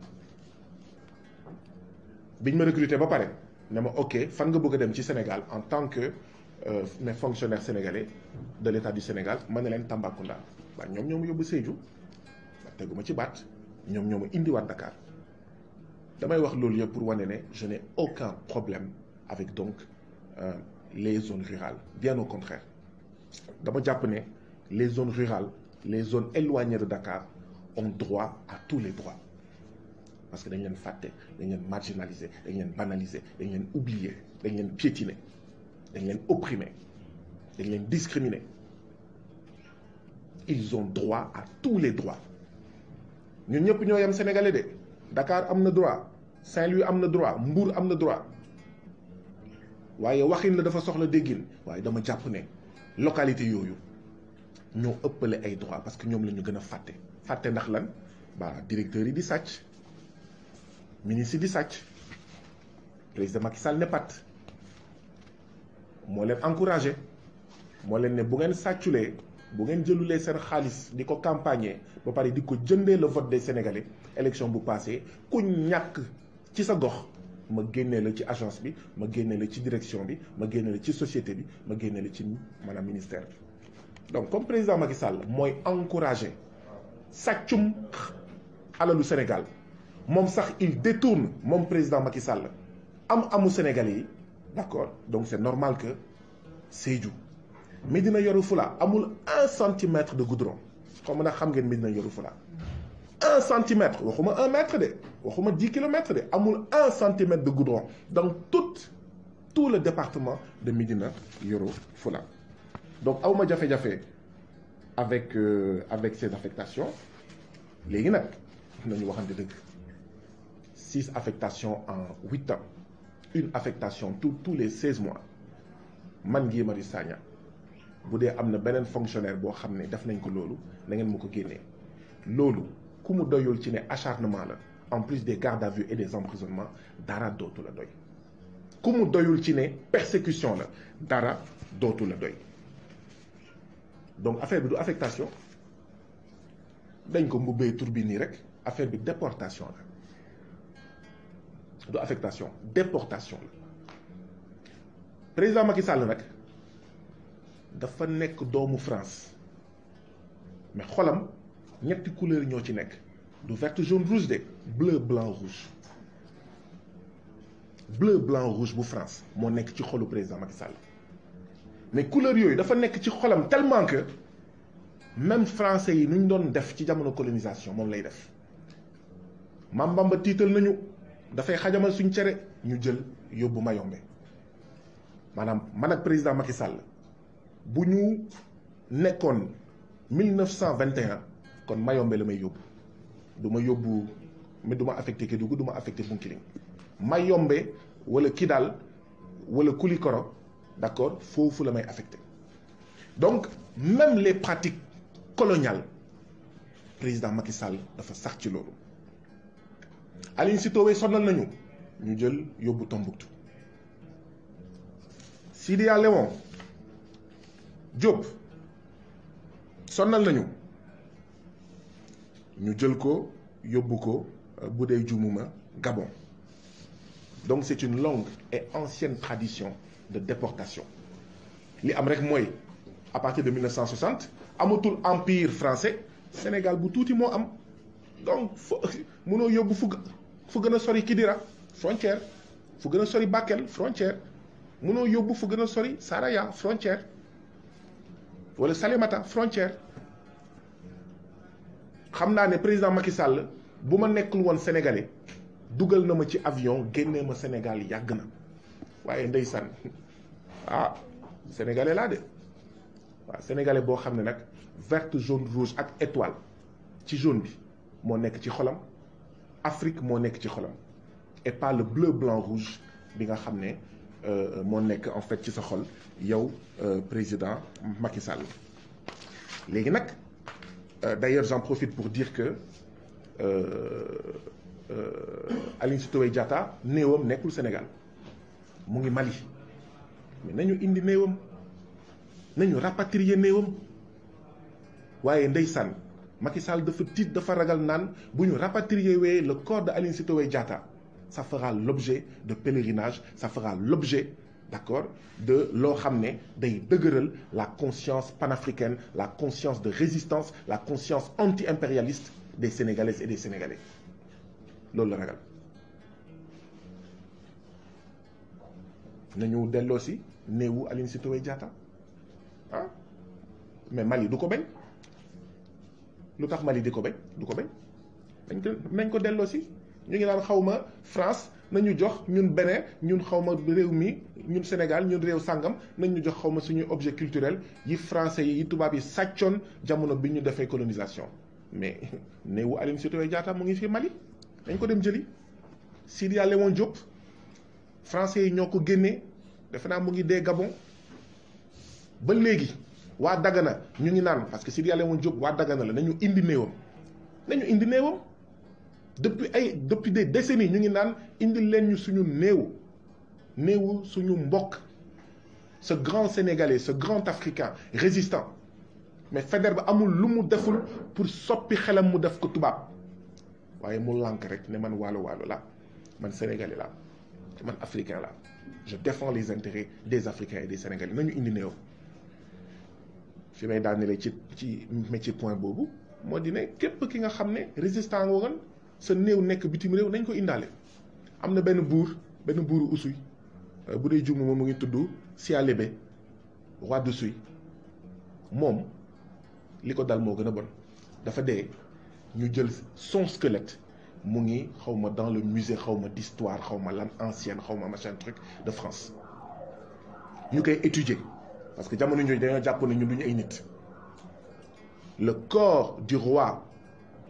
biñ ma recruter ba pare ne ma ok fan nga bëgg a dem ci Sénégal en tant que mes fonctionnaires sénégalais de l'État du Sénégal ma ne leen Tambacounda waaw ñoom ñoo ma yóbbu Sédhiou ma teguma ci baat ñoom ñoo ma indiwaat Dakar damay wax loolu yëpp pour wane ne je n'ai aucun problème avec donc les zones rurales bien au contraire dama jàpp ne les zones rurales les zones éloignées de Dakar ont droit à tous les droits parce que dañ leen fàtte dañ leen marginaliser dañ leen banaliser dañ leen oublier dañ leen piétiner dañ leen opprimer dañ leen discriminer ils ont droit à tous les droits ñun ñëpp ñoo yem sénégalais de Dakar am na droit Saint-Louis am na droit Mbour am na droit waaye waxin la dafa soxla déggin waaye dama jàpp ne localité yooyu ñoo ëppale ay droit parce que ñoom la ñu gën a fàtte ndax lan ba directeurs yi di sàcc ministre yi di sàcc président Macky Sall ne pat moo leen encouragé moo leen ne bu ngeen sàcculee bu ngeen jëlulee seen xaalis di ko campagner ba pare di ko jëndee le vote des Sénégalais élection bu passé ku ñàkk ci sa gox ma génnee la ci agence bi ma génnee la ci direction bi ma génnee la ci société bi ma génnee la ci maanaam ministère bi donc comme président Macky Sall mooy encouragé sàccum alalu Sénégal moom sax il détourne moom président Macky Sall amu Sénégalais yi d'accord donc c'est normal que Sédhiou Médina Yoro Foulah amul 1 centimètre de goudron comme nag xam ngeen Médina Yoro Foulah 1 centimètre waxuma 1 mètre de waxuma 10 kilomètres de amul 1 centimètre de goudron dans tout le département de Médina Yoro Foulah donc awma jafe-jafe avec ces affectations léegi nag nañu waxante dëgg 6 affectations en 8 ans une affectation tous les 16 mois man Guy Marius Sagna bu dee am na beneen fonctionnaire boo xam ne def nañ ko loolu na ngeen ma ko génnee loolu ku mu doyul ci ne acharnement la en plus des gardes à vue et des emprisonnements dara dootu la doy ku mu doyul ci ne persécution la dara dootu la doy donc affaire bi du affectation dañ ko mbubbee tur bi nii rek affaire bi déportation la du affectation déportation la président Macky Sall nag dafa nekk doomu France mais xolam ñetti couleur ñoo ci nekk du vert jaune rouge de bleu blanc rouge bu France moo nekk ci xolu président Macky Sall mais couleur yooyu dafa nekk ci xolam tellement que même français yi nu ñu doon def ci jamono colonisation moom lay def Mame Bamba tiital nañu dafay xajamal suñ cere ñu jël yóbbu Mayombe maanaam man ak président Macky Sall bu ñu nekkoon 1921 kon Mayombe la may yóbbu du ma yóbbu mais du ma affecté Kédougou du ma affecté Bounkiling Mayombe wala Kidal wala Koulikoro d'accord foofu la may affecté donc même les pratiques coloniales président Macky Sall dafa sax ci loolu Aline Sitoé sonal nañu ñu jël yóbbu Tombouctou Sidya Léon Diop sonal nañu ñu jël ko yóbbu ko bu dee jumuma Gabon donc c'est une longue et ancienne tradition de déportation li am rek mooy à partir de 1960 amatul empire français Sénégal bu tuuti moo am donc mënoo yóbbu fu gën a sori Kidira frontière fu gën a sori Bakel frontière mënoo yóbbu fu gën a sori Saraya frontière wala Salémata frontière xam naa ne président Macky Sall bu ma nekkul woon sénégalais dugal na ma ci avion génnee ma Sénégal yàgg na waaye ndeysaan sénégalais laa de waaw sénégalais boo xam ne nag vert jaune rouge ak étoile ci jaune bi moo nekk ci xolam Afrique moo nekk ci xolam et pas le bleu blanc rouge bi nga xam ne moo nekk en fait ci sa xol yow président Macky Sall léegi nag d'ailleurs j'en profite pour dire que Aline Sitoé Diatta néewam nekkul Sénégal mu ngi Mali mais nañu indi néewam nañu rapatrier néewam waaye ndeysaan Macky Sall dafa tiit dafa ragal naan bu ñu rapatrier wee le corps de Aline Sitoé Diatta ça fera l'objet de pèlerinage ça fera l'objet d'accord de loo xam ne day dëgëral la conscience panafricaine la conscience de résistance la conscience anti-impérialiste des Sénégalaises et des Sénégalais loolu la ragal nañu delloo si néewu Aline Sitoé Diatta ah mais Mali du ko bañ lu tax Mali di ko bañ du ko bañ nañ ko delloo si ñu ngi naan xaw ma France nañu jox ñun Bénin ñun xaw ma réew mi ñun Sénégal ñun réew sàngam nañ ñu jox xaw ma suñuy objet culturel yi français yi tubaab yi sàccoon jamono bi ñu defee colonisation mais néewu Aline Sitoé Diatta mu ngi fi Mali dañ ko dem jëli Sidia Léon Diop français yi ñoo ko génnee defe naa mu ngi dee Gabon ba léegi waa Dagana ñu ngi naan parce que Sidia Léon Diop waa Dagana la nañu indi néewam depuis des décennies ñu ngi naan indi leen ñu suñu néewu suñu mbokk ce grand sénégalais ce grand africain résistant mais Faidherbe amul lu mu deful pour soppi xelam mu def ko tubaab waaye mu lànk rek ne man waalo la man sénégalais la man africain la je défends les intérêts des africains et des sénégalais nañu indi néewam fi may daanele ci point boobu moo di ne képp ki nga xam ne résistant nga woon sa néew nekk bitim réew nañ ko indaale am na benn buuru Oussouye bu dee juum moom mu ngi tudd Sia Lébé roi d'Oussouye moom li ko dal moo gën a bon dafa dee ñu jël son squelette mu ngi xawma dans le musée xawma d'histoire xawma lan ancienne xawma machin truc de France ñu koy étudier parce que jamono ñooñu dañoo jàpp ne ñun duñu ay nit le corps du roi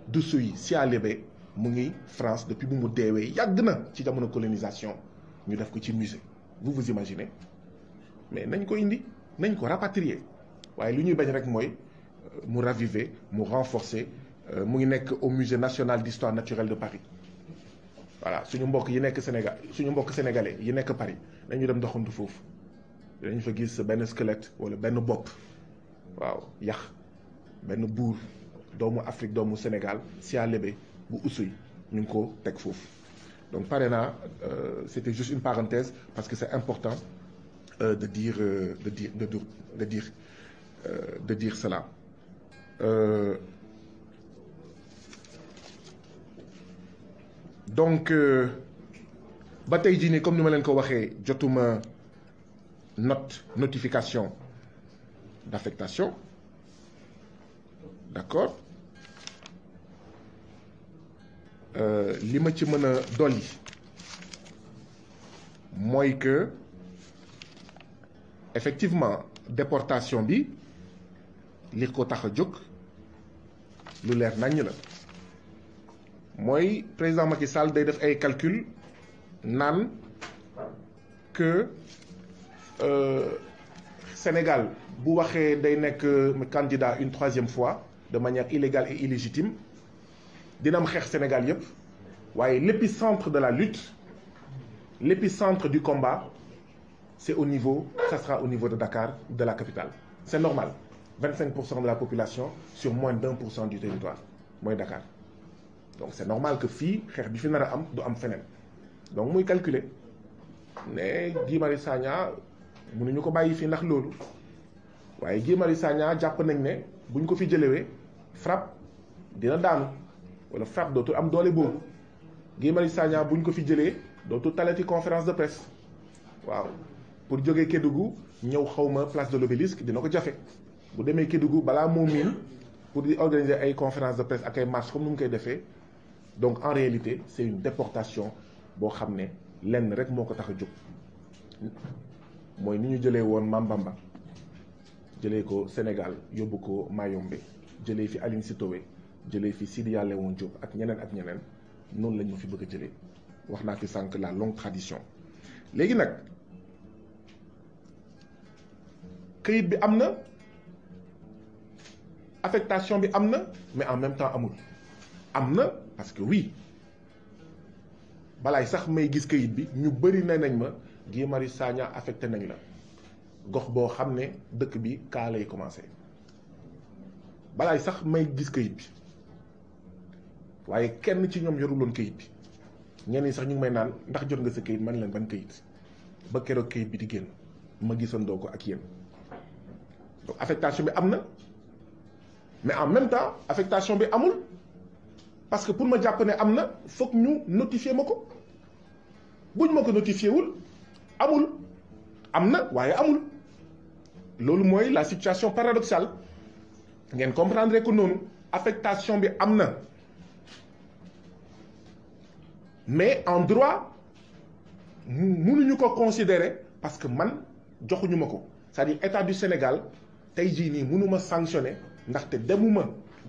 d'Oussouye Sia Lébé mu ngi France depuis bu mu deewee yàgg na ci jamono colonisation ñu def ko ci musée vous imaginez mais nañ ko indi nañ ko rapatrier waaye lu ñuy bañ rek mooy mu raviver mu renforcer mu ngi nekk au musée national d'histoire naturelle de Paris voilà suñu mbokk yi nekk Sénégal suñu mbokk sénégalais yi nekk Paris nañu dem doxantu foofu dañu fa gis benn squelette wala benn bopp waaw yax benn buur doomu Afrique doomu Sénégal Sia Lébé bu Oussouye ñu ngi ko teg foofu donc pare naa c'était juste une parenthèse parce que c'est important de dire cela donc ba tey jii nii comme ni ma leen ko waxee jotuma notification d'affectation d'accord li ma ci mën a dolli mooy que effectivement déportation bi li ko tax a jóg lu leer naññ la mooy président Macky Sall day def ay calcul naan que Sénégal bu waxee day nekk candidat une troisième fois de manière illégale et illégitime dina am xeex Sénégal yépp waaye l'épicentre de la lutte l'épicentre du combat c'est au niveau ça sera au niveau de Dakar de la capitale c'est normal 25% de la population sur moins d'1% du territoire mooy Dakar donc c'est normal que fii xeex bi fi nar a am du am feneen donc muy calculer ne Guy Marius Sagna mënuñu ko bàyyi fii ndax loolu waaye Guy Marius Sagna jàpp nañ ne buñ ko fi jëlewee FRAPP dina daanu wala FRAPP dootul am doole boobu Guy Marius Sagna buñ ko fi jëlee dootul talati conférence de presse waaw pour jógee Kédougou ñëw xawma place de l'Obélisque dina ko jafe bu demee Kédougou balaa moo miin pour di organiser ay conférence de presse ak ay marche comme ni mu koy defee donc en réalité c'est une déportation boo xam ne lenn rek moo ko tax a jóg mooy ni ñu jëlee woon Mambamba jëlee ko Sénégal yóbbu ko Mayombe jëlee fi Aline Sitoé jëlee fi Sidia Léon Diop ak ñeneen noonu lañ ma fi bëgg a jëlee wax naa fi sànq la longue tradition léegi nag këyit bi am na affectation bi am na mais en même temps amul am na parce que oui balaay sax may gis këyit bi ñu bëri ne nañ ma Guy Marius Sagna affecté nañ la gox boo xam ne dëkk bi kaa lay commencé balaay sax may gis kayit bi waaye kenn ci ñoom yoruloon kayit bi ñenn ñi sax ñu ngi may naan ndax jot nga sa kayit man leen ban kayit ba keroog kayit bi di génn ma gisandoo ko ak yéen donc affectation bi am na mais en même temps affectation bi amul parce que pour ma jàpp ne am na foog ñu notifier ma ko buñ ma ko notifier wul amul am na waaye amul loolu mooy la situation paradoxale ngeen comprendre ko noonu affectation bi am na mais en droit mënuñu ko considérer parce que man joxuñu ma ko c'est-à-dire état du Sénégal tey jii nii mënuma sanctionner ndaxte demuma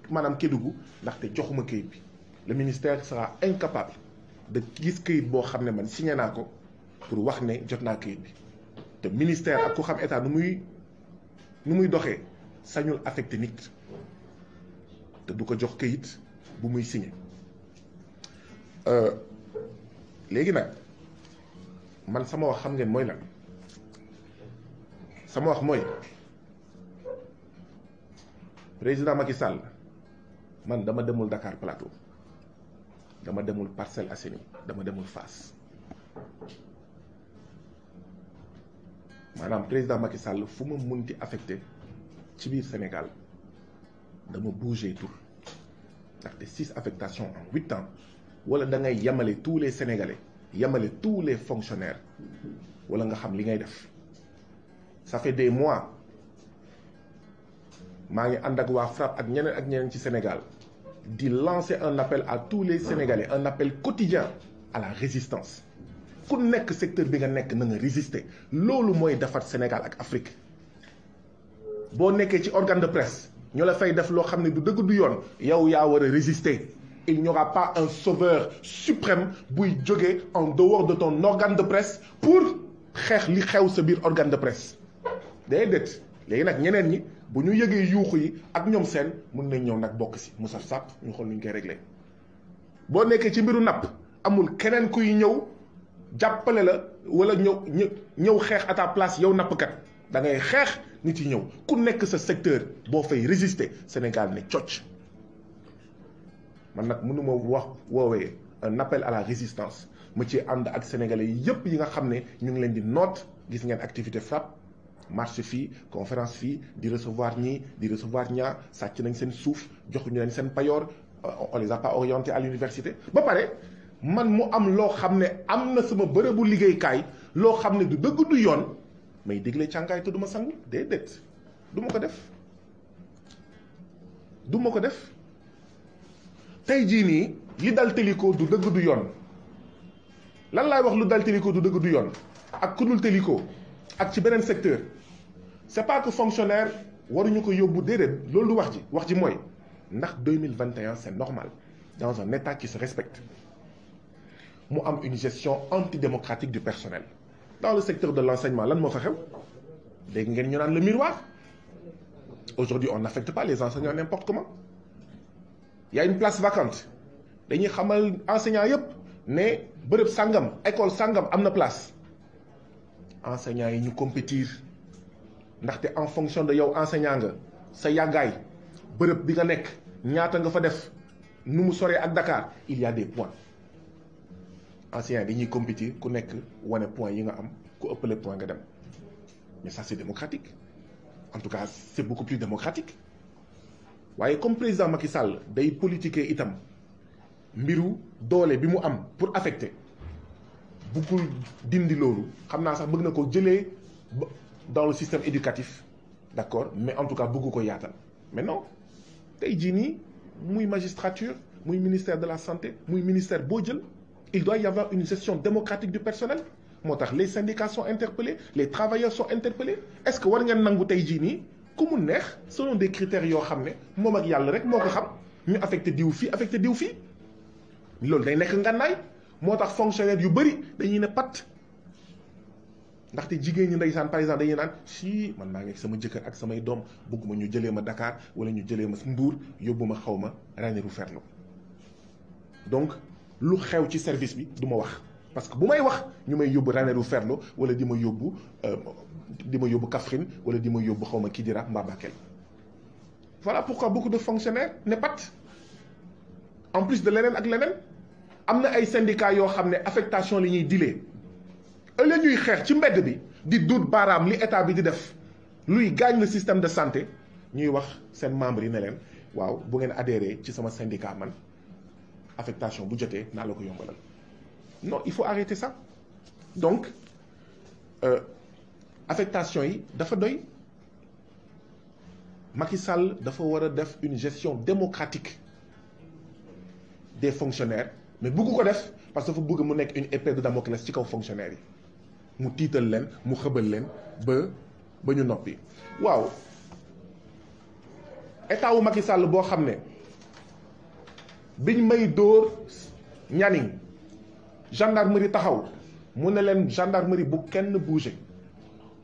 maanaam Kédougou ndaxte joxuma kayit bi le ministère sera incapable de gis kayit boo xam ne man signé naa ko pour wax ne jot naa kayit bi te ministère ak ku xam état nu muy doxee sañul affecté nit te du ko jox kayit bu muy signé léegi nag man sama wax xam ngeen mooy lan sama wax mooy président Macky Sall man dama demul Dakar Plateau dama demul Parcelles Assainies dama demul Fass maanaam président Macky Sall fu ma munti affecté ci biir Sénégal dama bougé tout ndaxte 6 affectations en 8 ans wala da ngay yamale tous les Sénégalais yamale tous les fonctionnaires wala nga xam li ngay def ça fait des mois maa ngi ànd ak waa FRAPP ak ñeneen ci Sénégal di lancer un appel à tous les Sénégalais un appel quotidien à la résistance ku nekk secteur bi nga nekk na nga résister loolu mooy defar Sénégal ak Afrique boo nekkee ci organe de presse ñoo la fay def loo xam ne du dëgg du yoon yow yaa war a résister il n'y aura pas un sauveur suprême buy jóge en dehors de ton organe de presse pour xeex li xew sa biir organe de presse déedéet léegi nag ñeneen ñi bu ñu yëgee yuuxu yi ak ñoom seen mun nañ ñëw nag bokk si mu saf sàpp ñu xool nu ñu koy réglé boo nekkee ci mbiru napp amul keneen kuy ñëw jàppale la wala ñëw xeex à ta place yow nappkat da ngay xeex nit yi ñëw ku nekk sa secteur boo fay résister Sénégal ne cocc man nag mënuma wax woowee un appel à la résistance ma ci ànd ak sénégalais yépp yi nga xam ne ñu ngi leen di noot gis ngeen activité FRAPP marche fii conférence fii di recevoir ñii di recevoir ñaa sàcc nañ seen suuf joxuñu leen seen payoor on les a pas orientés à l'université ba pare man mu am loo xam ne am na sama bërëbu liggéeykaay loo xam ne du dëgg du yoon may digle càngaay te du ma sangu déedéet du ma ko def tey jii nii li dal Téliko du dëgg du yoon lan laay wax lu dal Téliko du dëgg du yoon ak ku dul Téliko ak ci beneen secteur c'est pas que fonctionnaire waruñu ko yóbbu déedéet loolu du wax ji mooy ndax 2021 c'est normal dans un état qui se respecte mu am une gestion antidémocratique du personnel dans le secteur de l'enseignement lan moo fa xew dégg ngeen ñu naan le miroir aujourd'hui on n'affecte pas les enseignants n'importe comment il y a une place vacante dañuy xamal enseignants yépp ne bërëb sàngam école sàngam am na place enseignants yi ñu compétir ndaxte en fonction de yow enseignant nga sa yàggaay bërëb bi nga nekk ñaata nga fa def nu mu soree ak Dakar il y a des points enseignants yi dañuy compétir ku nekk wane points yi nga am ku ëppale point nga dem mais ça c'est démocratique en tout cas c'est beaucoup plus démocratique waaye comme président Macky Sall day politiquer itam mbiru doole bi mu am pour affecter bëggul dindi loolu xam naa sax bëgg na ko jëlee dans le système éducatif d'accord mais en tout cas bëggu ko yaatal mais non tey jii nii muy magistrature muy ministère de la santé muy ministère boo jël il doit y avoir une gestion démocratique du personnel moo tax les syndicats sont interpellés les travailleurs sont interpellés est-ce que war ngeen nangu tey jii nii ku mu neex selon des critères yoo xam ne moom ak yàlla rek moo ko xam ñu affecté diw fii affecté diw fii loolu day nekk ngànnaay moo tax fonctionnaire yu bëri dañuy ne pat ndaxte jigéen ñi ndeysaan par exemple dañuy naan si man maa ngi sama jëkkër ak samay doom bëgguma ñu jëlee ma Dakar wala ñu jëlee ma Mbour yóbbu ma xaw ma Ranérou Ferlo donc lu xew ci service bi du ma wax parce que bu may wax ñu may yóbbu Ranérou Ferlo wala di ma yóbbu Kaffrine wala di ma yóbbu xaw ma Kidira mbaa Bakel. Voilà pourquoi beaucoup de fonctionnaires n'épatent en plus de leneen ak leneen am na ay syndicats yoo xam ne affectation li ñuy dilee ëllëg ñuy xeex ci mbedd bi di duut baaraam li état bi di def luy gaañ le système de santé ñuy wax seen membres yi ne leen waaw bu ngeen adhéré ci sama syndicat man affectation bu jotee naa la ko yombalal. Non, il faut arrêter ça. Donc affectation yi dafa doy Macky Sall dafa war a def une gestion démocratique des fonctionnaires mais bëgg ko def parce que dafa bëgg mu nekk une épée de Damoclès ci kaw fonctionnaires yi mu tiital leen mu xëbal leen ba ñu noppi. waaw état wu Macky Sall boo xam ne biñ may dóor Nianing gendarmerie taxaw mu ne leen gendarmerie bu kenn bouger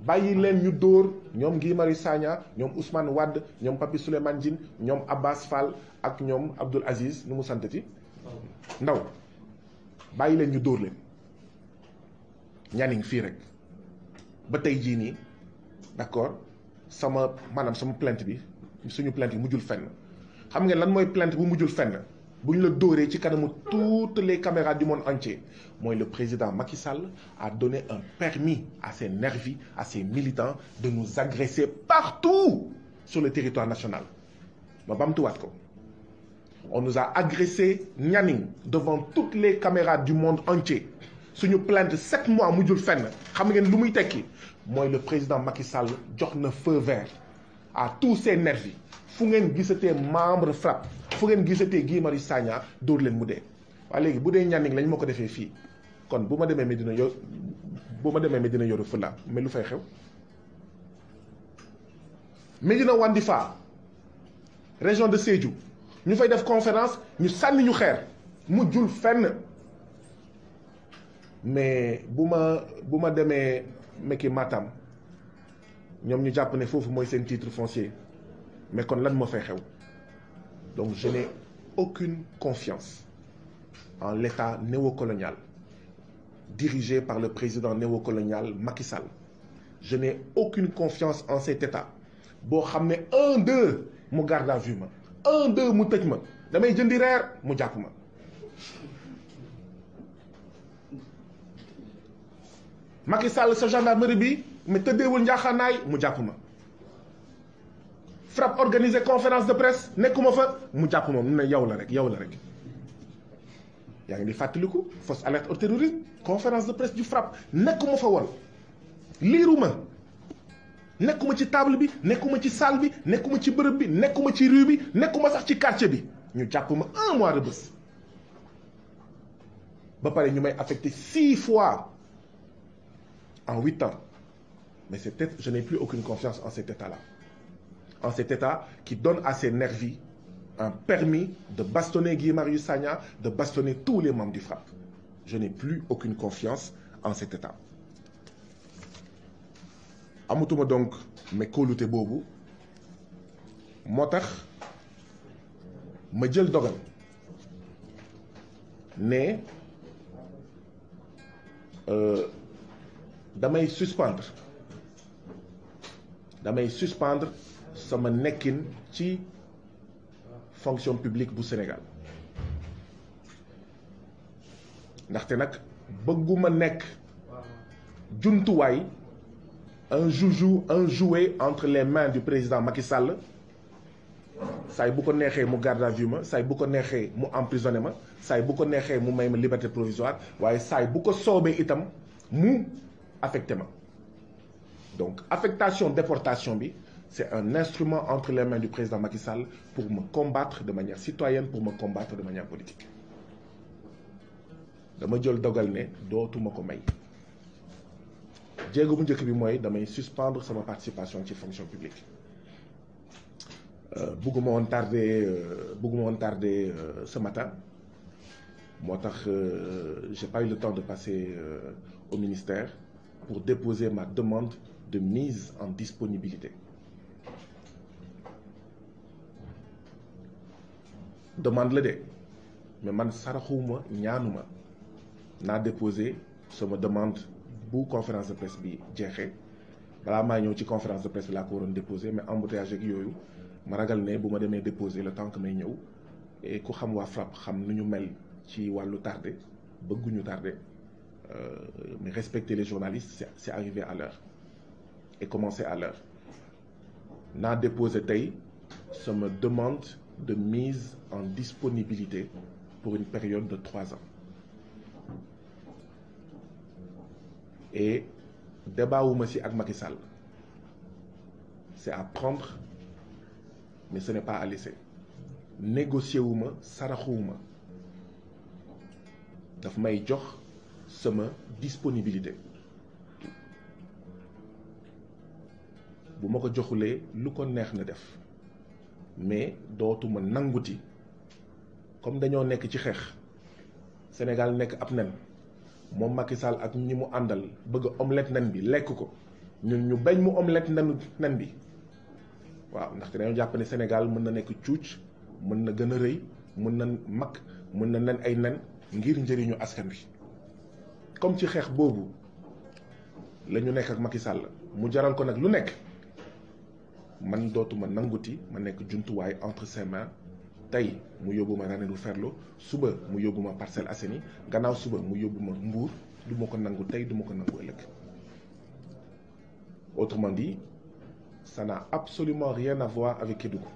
bàyyi leen ñu dóor ñoom Guy Marius Sagna ñoom Ousmane Wade ñoom Papi Souleymane Diène ñoom Abbas Fall ak ñoom Abdoul Aziz nu mu santati Ndaw bàyyi leen ñu dóor leen Nianing fii rek ba tey jii nii d'accord sama plainte bi suñu plainte bi mujjul fenn. xam ngeen lan mooy plainte bu mujjul fenn bu ñu la dóoree ci kanamu toutes les caméras du monde entier mooy le président Macky Sall a donné un permis à ses nervis, à ses militants de nous agresser partout sur le territoire national. ma bamtuwaat ko. On nous a agressé Nianing devant toutes les caméras du monde entier suñu plainte 7 mois mujjul fenn xam ngeen lu muy tekki mooy le président Macky Sall jox na feu vert à tous ses nervis fu ngeen gisatee membre FRAPP fu ngeen gisatee Guy Marius Sagna dóor leen mu dee. waaye léegi bu dee Nianing lañ ma ko defee fii kon bu ma demee Médina Yoro Fula mais lu fay xew Médina Wandifa région de Sédhiou ñu fay def conférence ñu sànni ñu xeer mujjul fenn mais bu ma demee Mekki Matam ñoom ñu jàpp ne foofu mooy seen titre foncier mais kon lan moo fay xew. Donc je n'ai aucune confiance en l'État néocolonial dirigé par le président néocolonial Macky Sall. Je n'ai aucune confiance en cet État boo xam ne 1-2 mu garde à vue ma 1-2 mu tëj ma damay jëndi reer mu jàpp ma. Macky Sall sa gendarmerie bi mais tëddeewul njaaxaanaay mu jàpp ma. FRAPP organisé conférence de presse nekkuma fa mu jàpp ma mu ne yow la rek yaa ngi di fàttaliku fausse alerte au terrorisme conférence de presse du FRAPP nekkuma fa woon liiruma nekkuma ci table bi nekkuma ci salle bi nekkuma ci bërëb bi nekkuma ci rue bi nekkuma sax ci quartier bi ñu jàpp ma 1 mois de bés ba pare ñu may affecté 6 fois en 8 ans mais je n'ai plus aucune confiance en cet État-là. En cet État qui donne à ses nervis un permis de bastonner Guy Marius Sagna, de bastonner tous les membres du FRAPP. Je n'ai plus aucune confiance en cet État. amatuma donc mais kóolute boobu moo tax ma jël dogal ne damay suspendre sama nekkin ci fonction publique bu Sénégal ndaxte nag bëgguma nekk jumtuwaay un jouet entre les mains du président Macky Sall saay bu ko neexee mu garde à vue ma saay bu ko neexee mu emprisonné ma saay bu ko neexee mu may ma liberté provisoire waaye saay bu ko soobee itam mu affecté ma donc affectation déportation bi c'est un instrument entre les mains du président Macky Sall pour me combattre de manière citoyenne, pour me combattre de manière politique. dama jël dogal ne dootuma ko may jéego bu njëkk bi mooy damay suspendre sama participation ci fonction publique bëgguma woon tarder ce matin moo tax j'ai pas eu le temps de passer au ministère pour déposer ma demande de mise en disponibilité. Demande la de mais man saraxuma ñaanuma naa déposé sama demande bu conférence de presse bi jeexee balaa maa ñëw ci conférence de presse bi laa ko waroon déposé mais embouteillage ak yooyu ma ragal ne bu ma demee déposé le temps que may ñëw et ku xam waa FRAPP xam nu ñu mel ci wàllu tardé bëgguñu tardé mais respecter les journalistes c'est arriver à l'heure et commencer à l'heure naa déposé tey sama demande de mise en disponibilité pour une période de 3 ans et débat wu ma si ak Macky Sall c'est à prendre mais ce n'est pas à laisser négocier wu ma saraxuwu ma daf may jox sama disponibilité bu ma ko joxulee lu ko neex na def mais dootuma nanguti comme dañoo nekk ci xeex Sénégal nekk ab nen moom Macky Sall ak ñi mu àndal bëgg omelette nen bi lekk ko ñun ñu bañ mu omelette nen bi waaw ndaxte dañoo jàpp ne Sénégal mën na nekk cuuc mën na gën a rëy mën na mag mën na nen ay nen ngir njëriñu askan wi comme ci xeex boobu la ñu nekk ak Macky Sall mu jaral ko nag lu nekk man dootuma nanguti ma nekk jumtuwaay entre ses mains tey mu yóbbu ma Ranérou Ferlo suba mu yóbbu ma Parcelles Assainies gannaaw suba mu yóbbu ma Mbour du ma ko nangu tey du ma ko nangu ëllëg autrement dit ça n'a absolument rien à voir avec Kédougou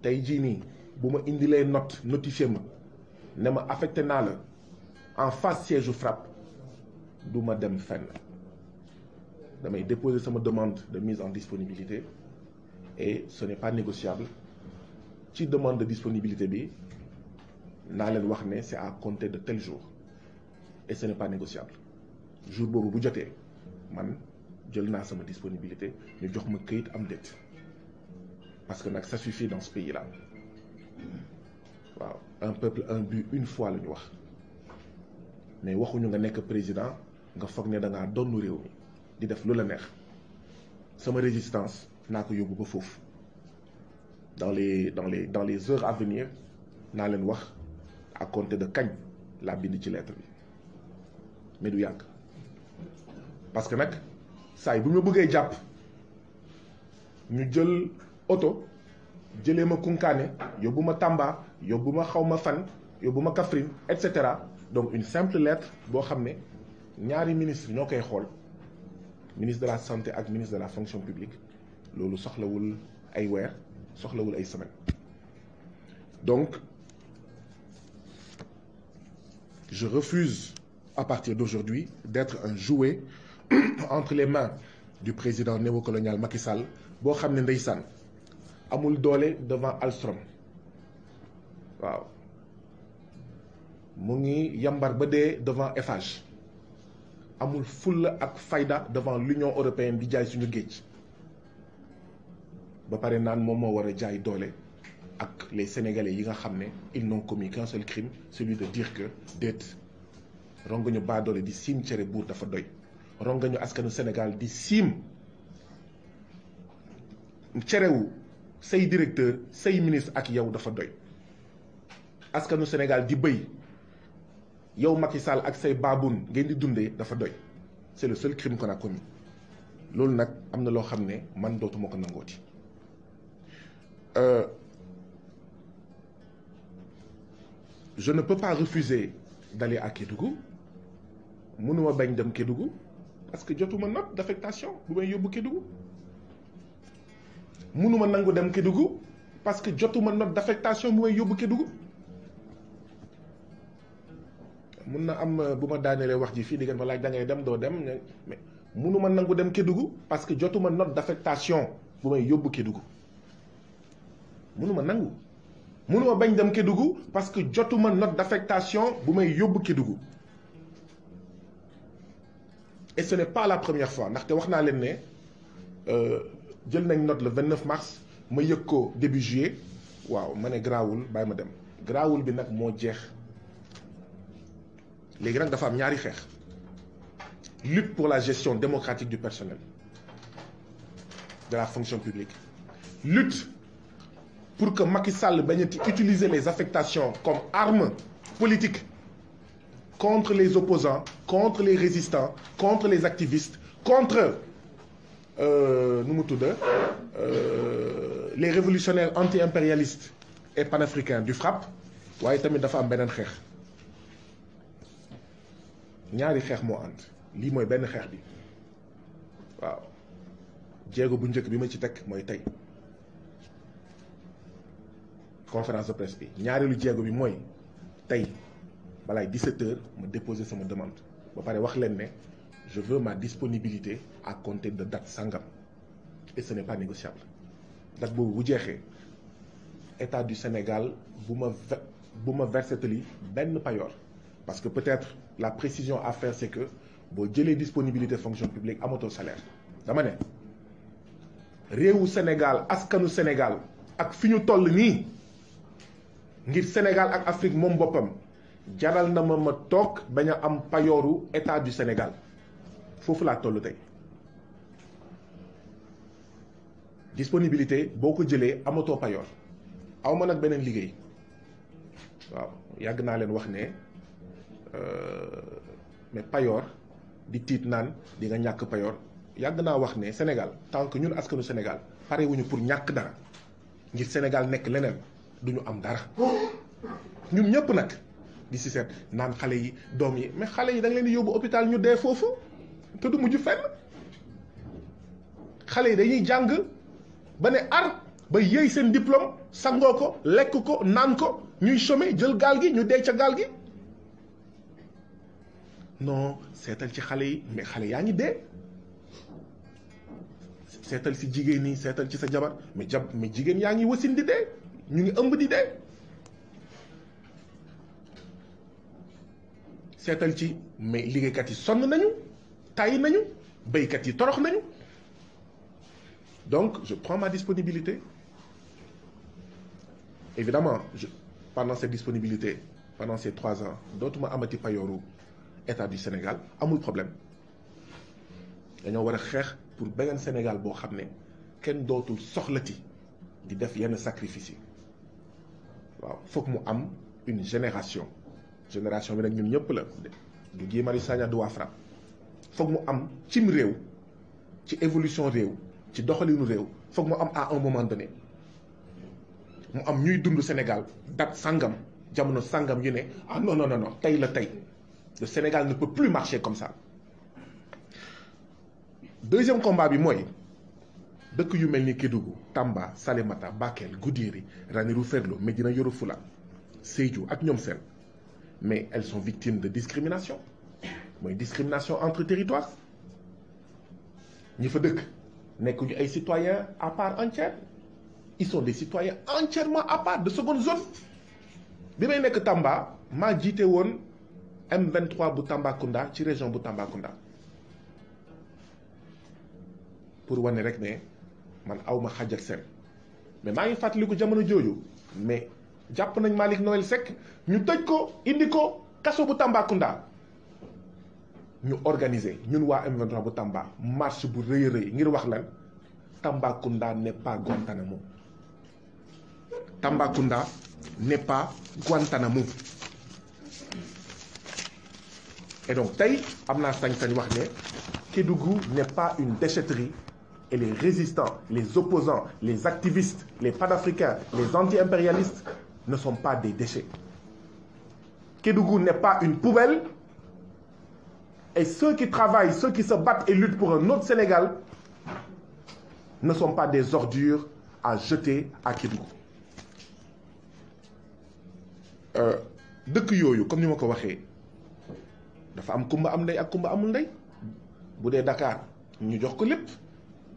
tey jii nii bu ma indilee notifié ma ne ma affecté naa la en face siège u FRAPP du ma dem fenn damay déposer sama demande de mise en disponibilité et ce n'est pas négociable ci demande de disponibilité bi naa leen wax ne c'est à compter de tel jour et ce n'est pas négociable jour boobu bu jotee man jël naa sama disponibilité ñu jox ma këyit am déet parce que nag ça suffit dans ce pays là waaw un peuple un but une fois la ñu wax mais waxuñu nga nekk président nga foog ne da ngaa donnu réew mi di def lu la neex sama résistance naa ko yóbbu ba foofu dans les heures à venir naa leen wax à compter de kañ laa bind ci lettre bi mais du yàgg parce que nag saa yi bu ñu bëggee jàpp ñu jël oto jëlee ma Kunkaane yóbbu ma Tamba yóbbu ma xaw ma fan yóbbu ma Kaffrine et cetera donc une simple lettre boo xam ne ñaari ministre ñoo koy xool ministre de la santé ak ministre de la fonction publique loolu soxlawul ay weer soxlawul ay semaines donc je refuse à partir d'aujourd'hui d'être un jouet entre les mains du président néocolonial Macky Sall boo xam ne ndeysaan amul doole devant Alstom waaw mu ngi yambar ba dee devant Eiffage amul fulla ak fayda devant l'Union européenne di jaay suñu géej ba pare naan moom moo war a jaay doole ak les Sénégalais yi nga xam ne ils n'ont commis qu'un seul crime celui de dire que déet rongañu baa doole di siim cere buur dafa doy rongañu askanu Sénégal di siim cerewu say directeur say ministre ak yow dafa doy askanu Sénégal di bëy yow Macky Sall ak say baabun ngeen di dundee dafa doy c'est le seul crime qu'on a commis loolu nag am na loo xam ne man dootuma ko nangooti je ne peux pas refuser d'aller à Kédougou mënuma bañ dem Kédougou parce que jotuma note d'affectation bu may yóbbu Kédougou mënuma nangu dem Kédougou parce que jotuma note d'affectation bu may yóbbu Kédougou mun na am bu ma daanelee wax ji fii di ngeen ma laaj da ngay dem doo dem mais mënuma nangu dem Kédougou parce que jotuma note d'affectation bu may yóbbu Kédougou mënuma nangu mënuma bañ dem Kédougou parce que jotuma note d'affectation bu may yóbbu Kédougou et ce n'est pas la première fois ndaxte wax naa leen ne jël nañ note le 29 mars ma yëg ko début juillet waaw ma ne garaawul bàyyi ma dem garaawul bi nag moo jeex léegi nag dafa am ñaari xeex lutte pour la gestion démocratique du personnel de la fonction publique lutte pour que Macky Sall bañati utiliser les affectations comme arme politique contre les opposants, contre les résistants, contre les activistes, contre les révolutionnaires anti-impérialistes et panafricains du FRAPP. waaye tamit dafa am beneen xeex ñaari xeex moo ànd lii mooy benn xeex bi waaw jéego bu njëkk bi ma ci teg mooy tey conférence de presse bi ñaareelu jéego bi mooy tey balaay 17h ma déposer sama demande ba pare wax leen ne je veux ma disponibilité à compter de date sangam et ce n'est pas négociable date boobu bu jeexee État du Sénégal bu ma versetali benn payoor parce que peut-être la précision à faire c'est que boo jëlee disponibilité fonction publique amatoo salaire dama ne réewu Sénégal askanu Sénégal ak fi ñu toll nii ngir Sénégal ak Afrique moom boppam jaral na ma toog bañ a am payooru État du Sénégal foofu laa toll tey disponibilité boo ko jëlee amatoo payoor aw ma nag beneen liggéey waaw yàgg naa leen wax ne mais payoor di tiit naan di nga ñàkk payoor yàgg naa wax ne Sénégal tant que ñun askanu Sénégal pare wuñu pour ñàkk dara ngir Sénégal nekk leneen duñu am dara ñun ñëpp nag di si seet naan xale yi doom yi mais xale yi da nga leen di yóbbu hôpital ñu dee foofu te du mujj fenn xale yi dañuy jàng ba ne ar ba yëy seen diplôme sangoo ko lekk ko naan ko ñuy chômer jël gaal gi ñu dee ca gaal gi non seetal ci xale yi mais xale yaa ngi dee seetal si jigéen ñi seetal ci sa jabar mais jigéen yaa ngi wasin di dee ñu ngi ëmb di dee seetal ci mais liggéeykat yi sonn nañu tàyyi nañu béykat yi torox nañu donc je prends ma disponibilité évidemment pendant cette disponibilité pendant ces 3 ans dootuma amati payooru État du Sénégal amul problème dañoo war a xeex pour beneen Sénégal boo xam ne kenn dootul soxlati di def yenn sacrifice yi waaw foog mu am une génération bi nag ñun ñëpp la du Guy Marius Sagna du waa FRAPP foog mu am cim réew ci évolution réew ci doxalinu réew foog mu am à un moment donné mu am ñuy dund Sénégal date sangam jamono sangam yu ne ah non non non tey la tey le Sénégal ne peut plus marcher comme ça. Deuxième combat bi mooy dëkk yu mel ni Kédougou Tamba Salémata Bakel Goudiri Ranérou Ferlo Médina Yoro Foulah Sédhiou ak ñoom seen mais elles sont victimes de discrimination mooy discrimination entre territoires ñi fa dëkk nekkuñu ay citoyens à part entière ils sont des citoyens entièrement à part de seconde zone bi may nekk Tamba maa jiite woon M23 bu Tambacounda ci région bu Tambacounda pour wane rek ne man awma xaj ak seen mais maa ngi fàttaliku jamono jooju mais jàpp nañ Malick Noël Seck ñu tëj ko indi ko kaso bu Tambacounda ñu organiser ñun waa M23 bu Tamba marche bu rëy a rëy ngir wax lan Tambacounda n'est pas Guantanamo Tambacounda n'est pas Guantanamo et donc tey am naa sañ-sañ wax ne Kédougou n'est pas une déchetterie et les résistants, les opposants, les activistes, les panafricains, les anti-impérialistes ne sont pas des déchets. Kédougou n'est pas une poubelle et ceux qui travaillent, ceux qui se battent et luttent pour un autre Sénégal ne sont pas des ordures à jeter à Kédougou. dëkk yooyu comme ni ma ko waxee dafa am kumba am ndey ak kumba amul ndey bu dee Dakar ñu jox ko lépp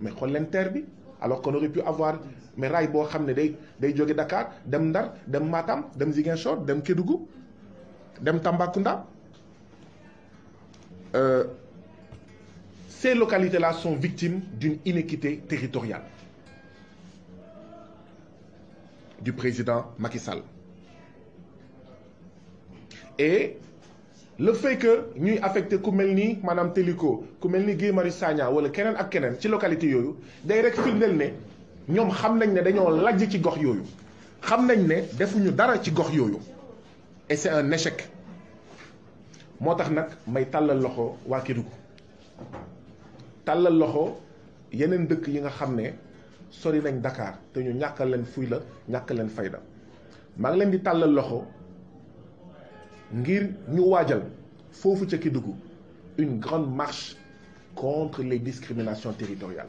mais xool leen terre bi alors qu'on aurait pu avoir mais raay boo xam ne day jóge Dakar dem Ndar dem Matam dem Ziguinchor dem Kédougou dem Tambacounda ces localités-là sont victimes d'une inéquité territoriale du président Macky Sall et le fait que ñuy affecté ku mel ni maanaam Téliko ku mel ni Guy Marius Sagna wala keneen ak keneen ci localité yooyu day rek firndeel ne ñoom xam nañ ne dañoo lajj ci gox yooyu xam nañ ne defuñu dara ci gox yooyu et c'est un échec moo tax nag may tàllal loxo waa Kédougou tàllal loxo yeneen dëkk yi nga xam ne sori nañ Dakar te ñu ñàkkal leen fuy la ñàkk leen fayda maa ngi leen di tàllal loxo ngir ñu waajal foofu ca Kédougou une grande marche contre les discriminations territoriales,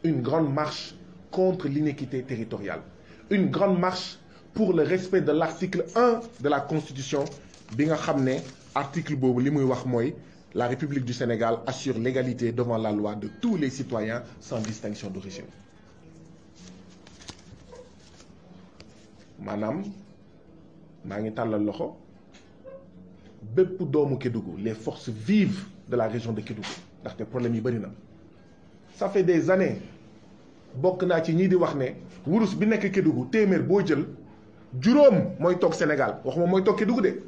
une grande marche contre l'inéquité territoriale, une grande marche pour le respect de l'article 1 de la Constitution bi nga xam ne article boobu li muy wax mooy la République du Sénégal assure l'égalité devant la loi de tous les citoyens sans distinction d'origine. maanaam maa ngi tàllal loxo bépp doomu Kédougou les forces vives de la région de Kédougou ndaxte problème yi bëri na. ça fait des années bokk naa ci ñii di wax ne wurus bi nekk Kédougou téeméer boo jël juróom mooy toog Sénégal waxuma mooy toog Kédougou de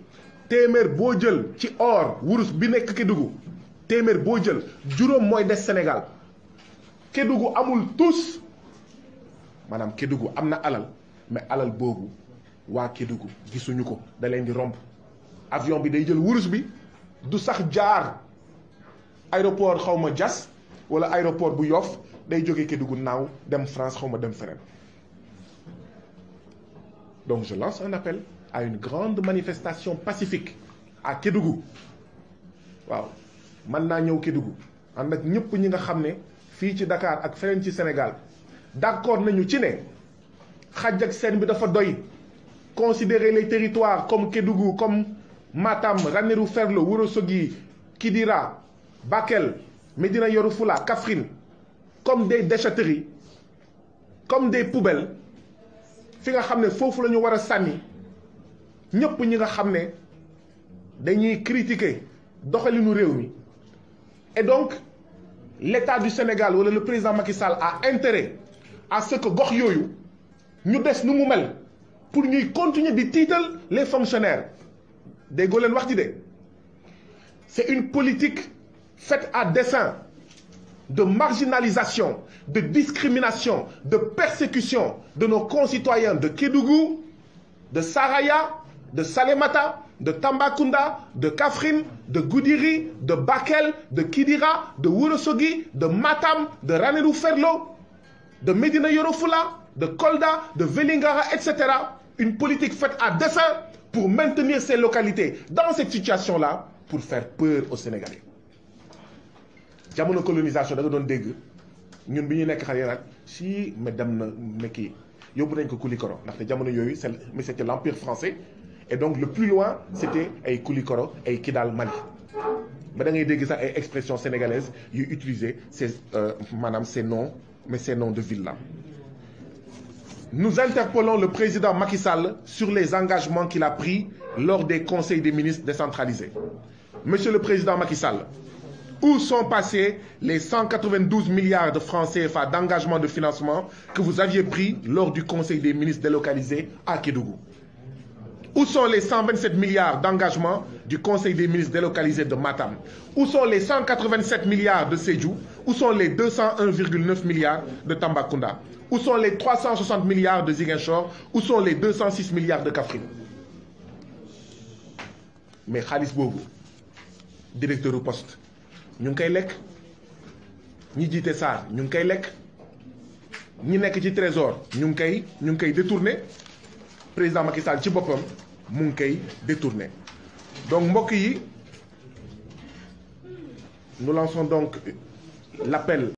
téeméer boo jël ci or wurus bi nekk Kédougou téeméer boo jël juróom mooy des Sénégal. Kédougou amul tous maanaam Kédougou am na alal mais alal boobu waa Kédougou gisuñu ko da leen di romb avion bi day jël wurus bi du sax jaar aéroport xawma Diass wala aéroport bu Yoff day jóge Kédougou naaw dem France xawma dem feneen. Donc je lance un appel à une grande manifestation pacifique à Kédougou waaw mën naa ñëw Kédougou ànd ak ñëpp ñi nga xam ne fii ci Dakar ak feneen ci Sénégal d'accord nañu ci ne xaj ak seen bi dafa doy considérer les territoires comme Kédougou comme Matam Ranérou Ferlo Ourossogui Kidira Bakel Médina Yoro Foulah Kaffrine comme des déchetteries comme des poubelles fi nga xam ne foofu la ñu war a sànni ñëpp ñi nga xam ne dañuy critiquer doxalinu réew mi. Et donc l'État du Sénégal wala le président Macky Sall a intérêt à ce que gox yooyu ñu des nu mu mel pour ñuy continuer di tiital les fonctionnaires déggoo leen wax ji de. C'est une politique faite à dessein de marginalisation, de discrimination, de persécution de nos concitoyens de Kédougou, de Saraya, de Salémata, de Tambacounda, de Kaffrine, de Goudiri, de Bakel, de Kidira, de Ourossogui, de Matam, de Ranérou Ferlo, de Médina Yoro Foulah, de Kolda, de Vélingara, etc. Une politique faite à dessein pour maintenir ces localités dans cette situation-là, pour faire peur aux Sénégalais. jamono colonisation da nga doon dégg ñun bi ñu nekk xale nag si mais dem na mais kii yóbbu nañ ko Koulikoro ndaxte jamono yooyu mais c'était l'empire français et donc le plus loin c'était ay Koulikoro ay Kidal Mali ba da ngay dégg sax ay expressions sénégalaises yu utiliser ces maanaam ces noms mais ces noms de villes là. Nous interpellons le président Macky Sall sur les engagements qu'il a pris lors des conseils des ministres décentralisés. Monsieur le président Macky Sall, où sont passés les 192 milliards de francs CFA d'engagement de financement que vous aviez pris lors du conseil des ministres délocalisés à Kédougou? Où sont les 127 milliards d'engagement du conseil des ministres délocalisés de Matam? Où sont les 187 milliards de Sédhiou? Où sont les 201,9 milliards de Tambacounda? Où sont les 360 milliards de Ziguinchor? Où sont les 206 milliards de Kaffrine? Mais xaalis boobu directeur du poste ñu ngi koy lekk, ñi jiite SAR ñu ngi koy lekk, ñi nekk ci trésor ñu ngi koy détourné, président Macky Sall ci boppam mu ngi koy détourné. Donc mbokk yi, nous lançons donc l'appel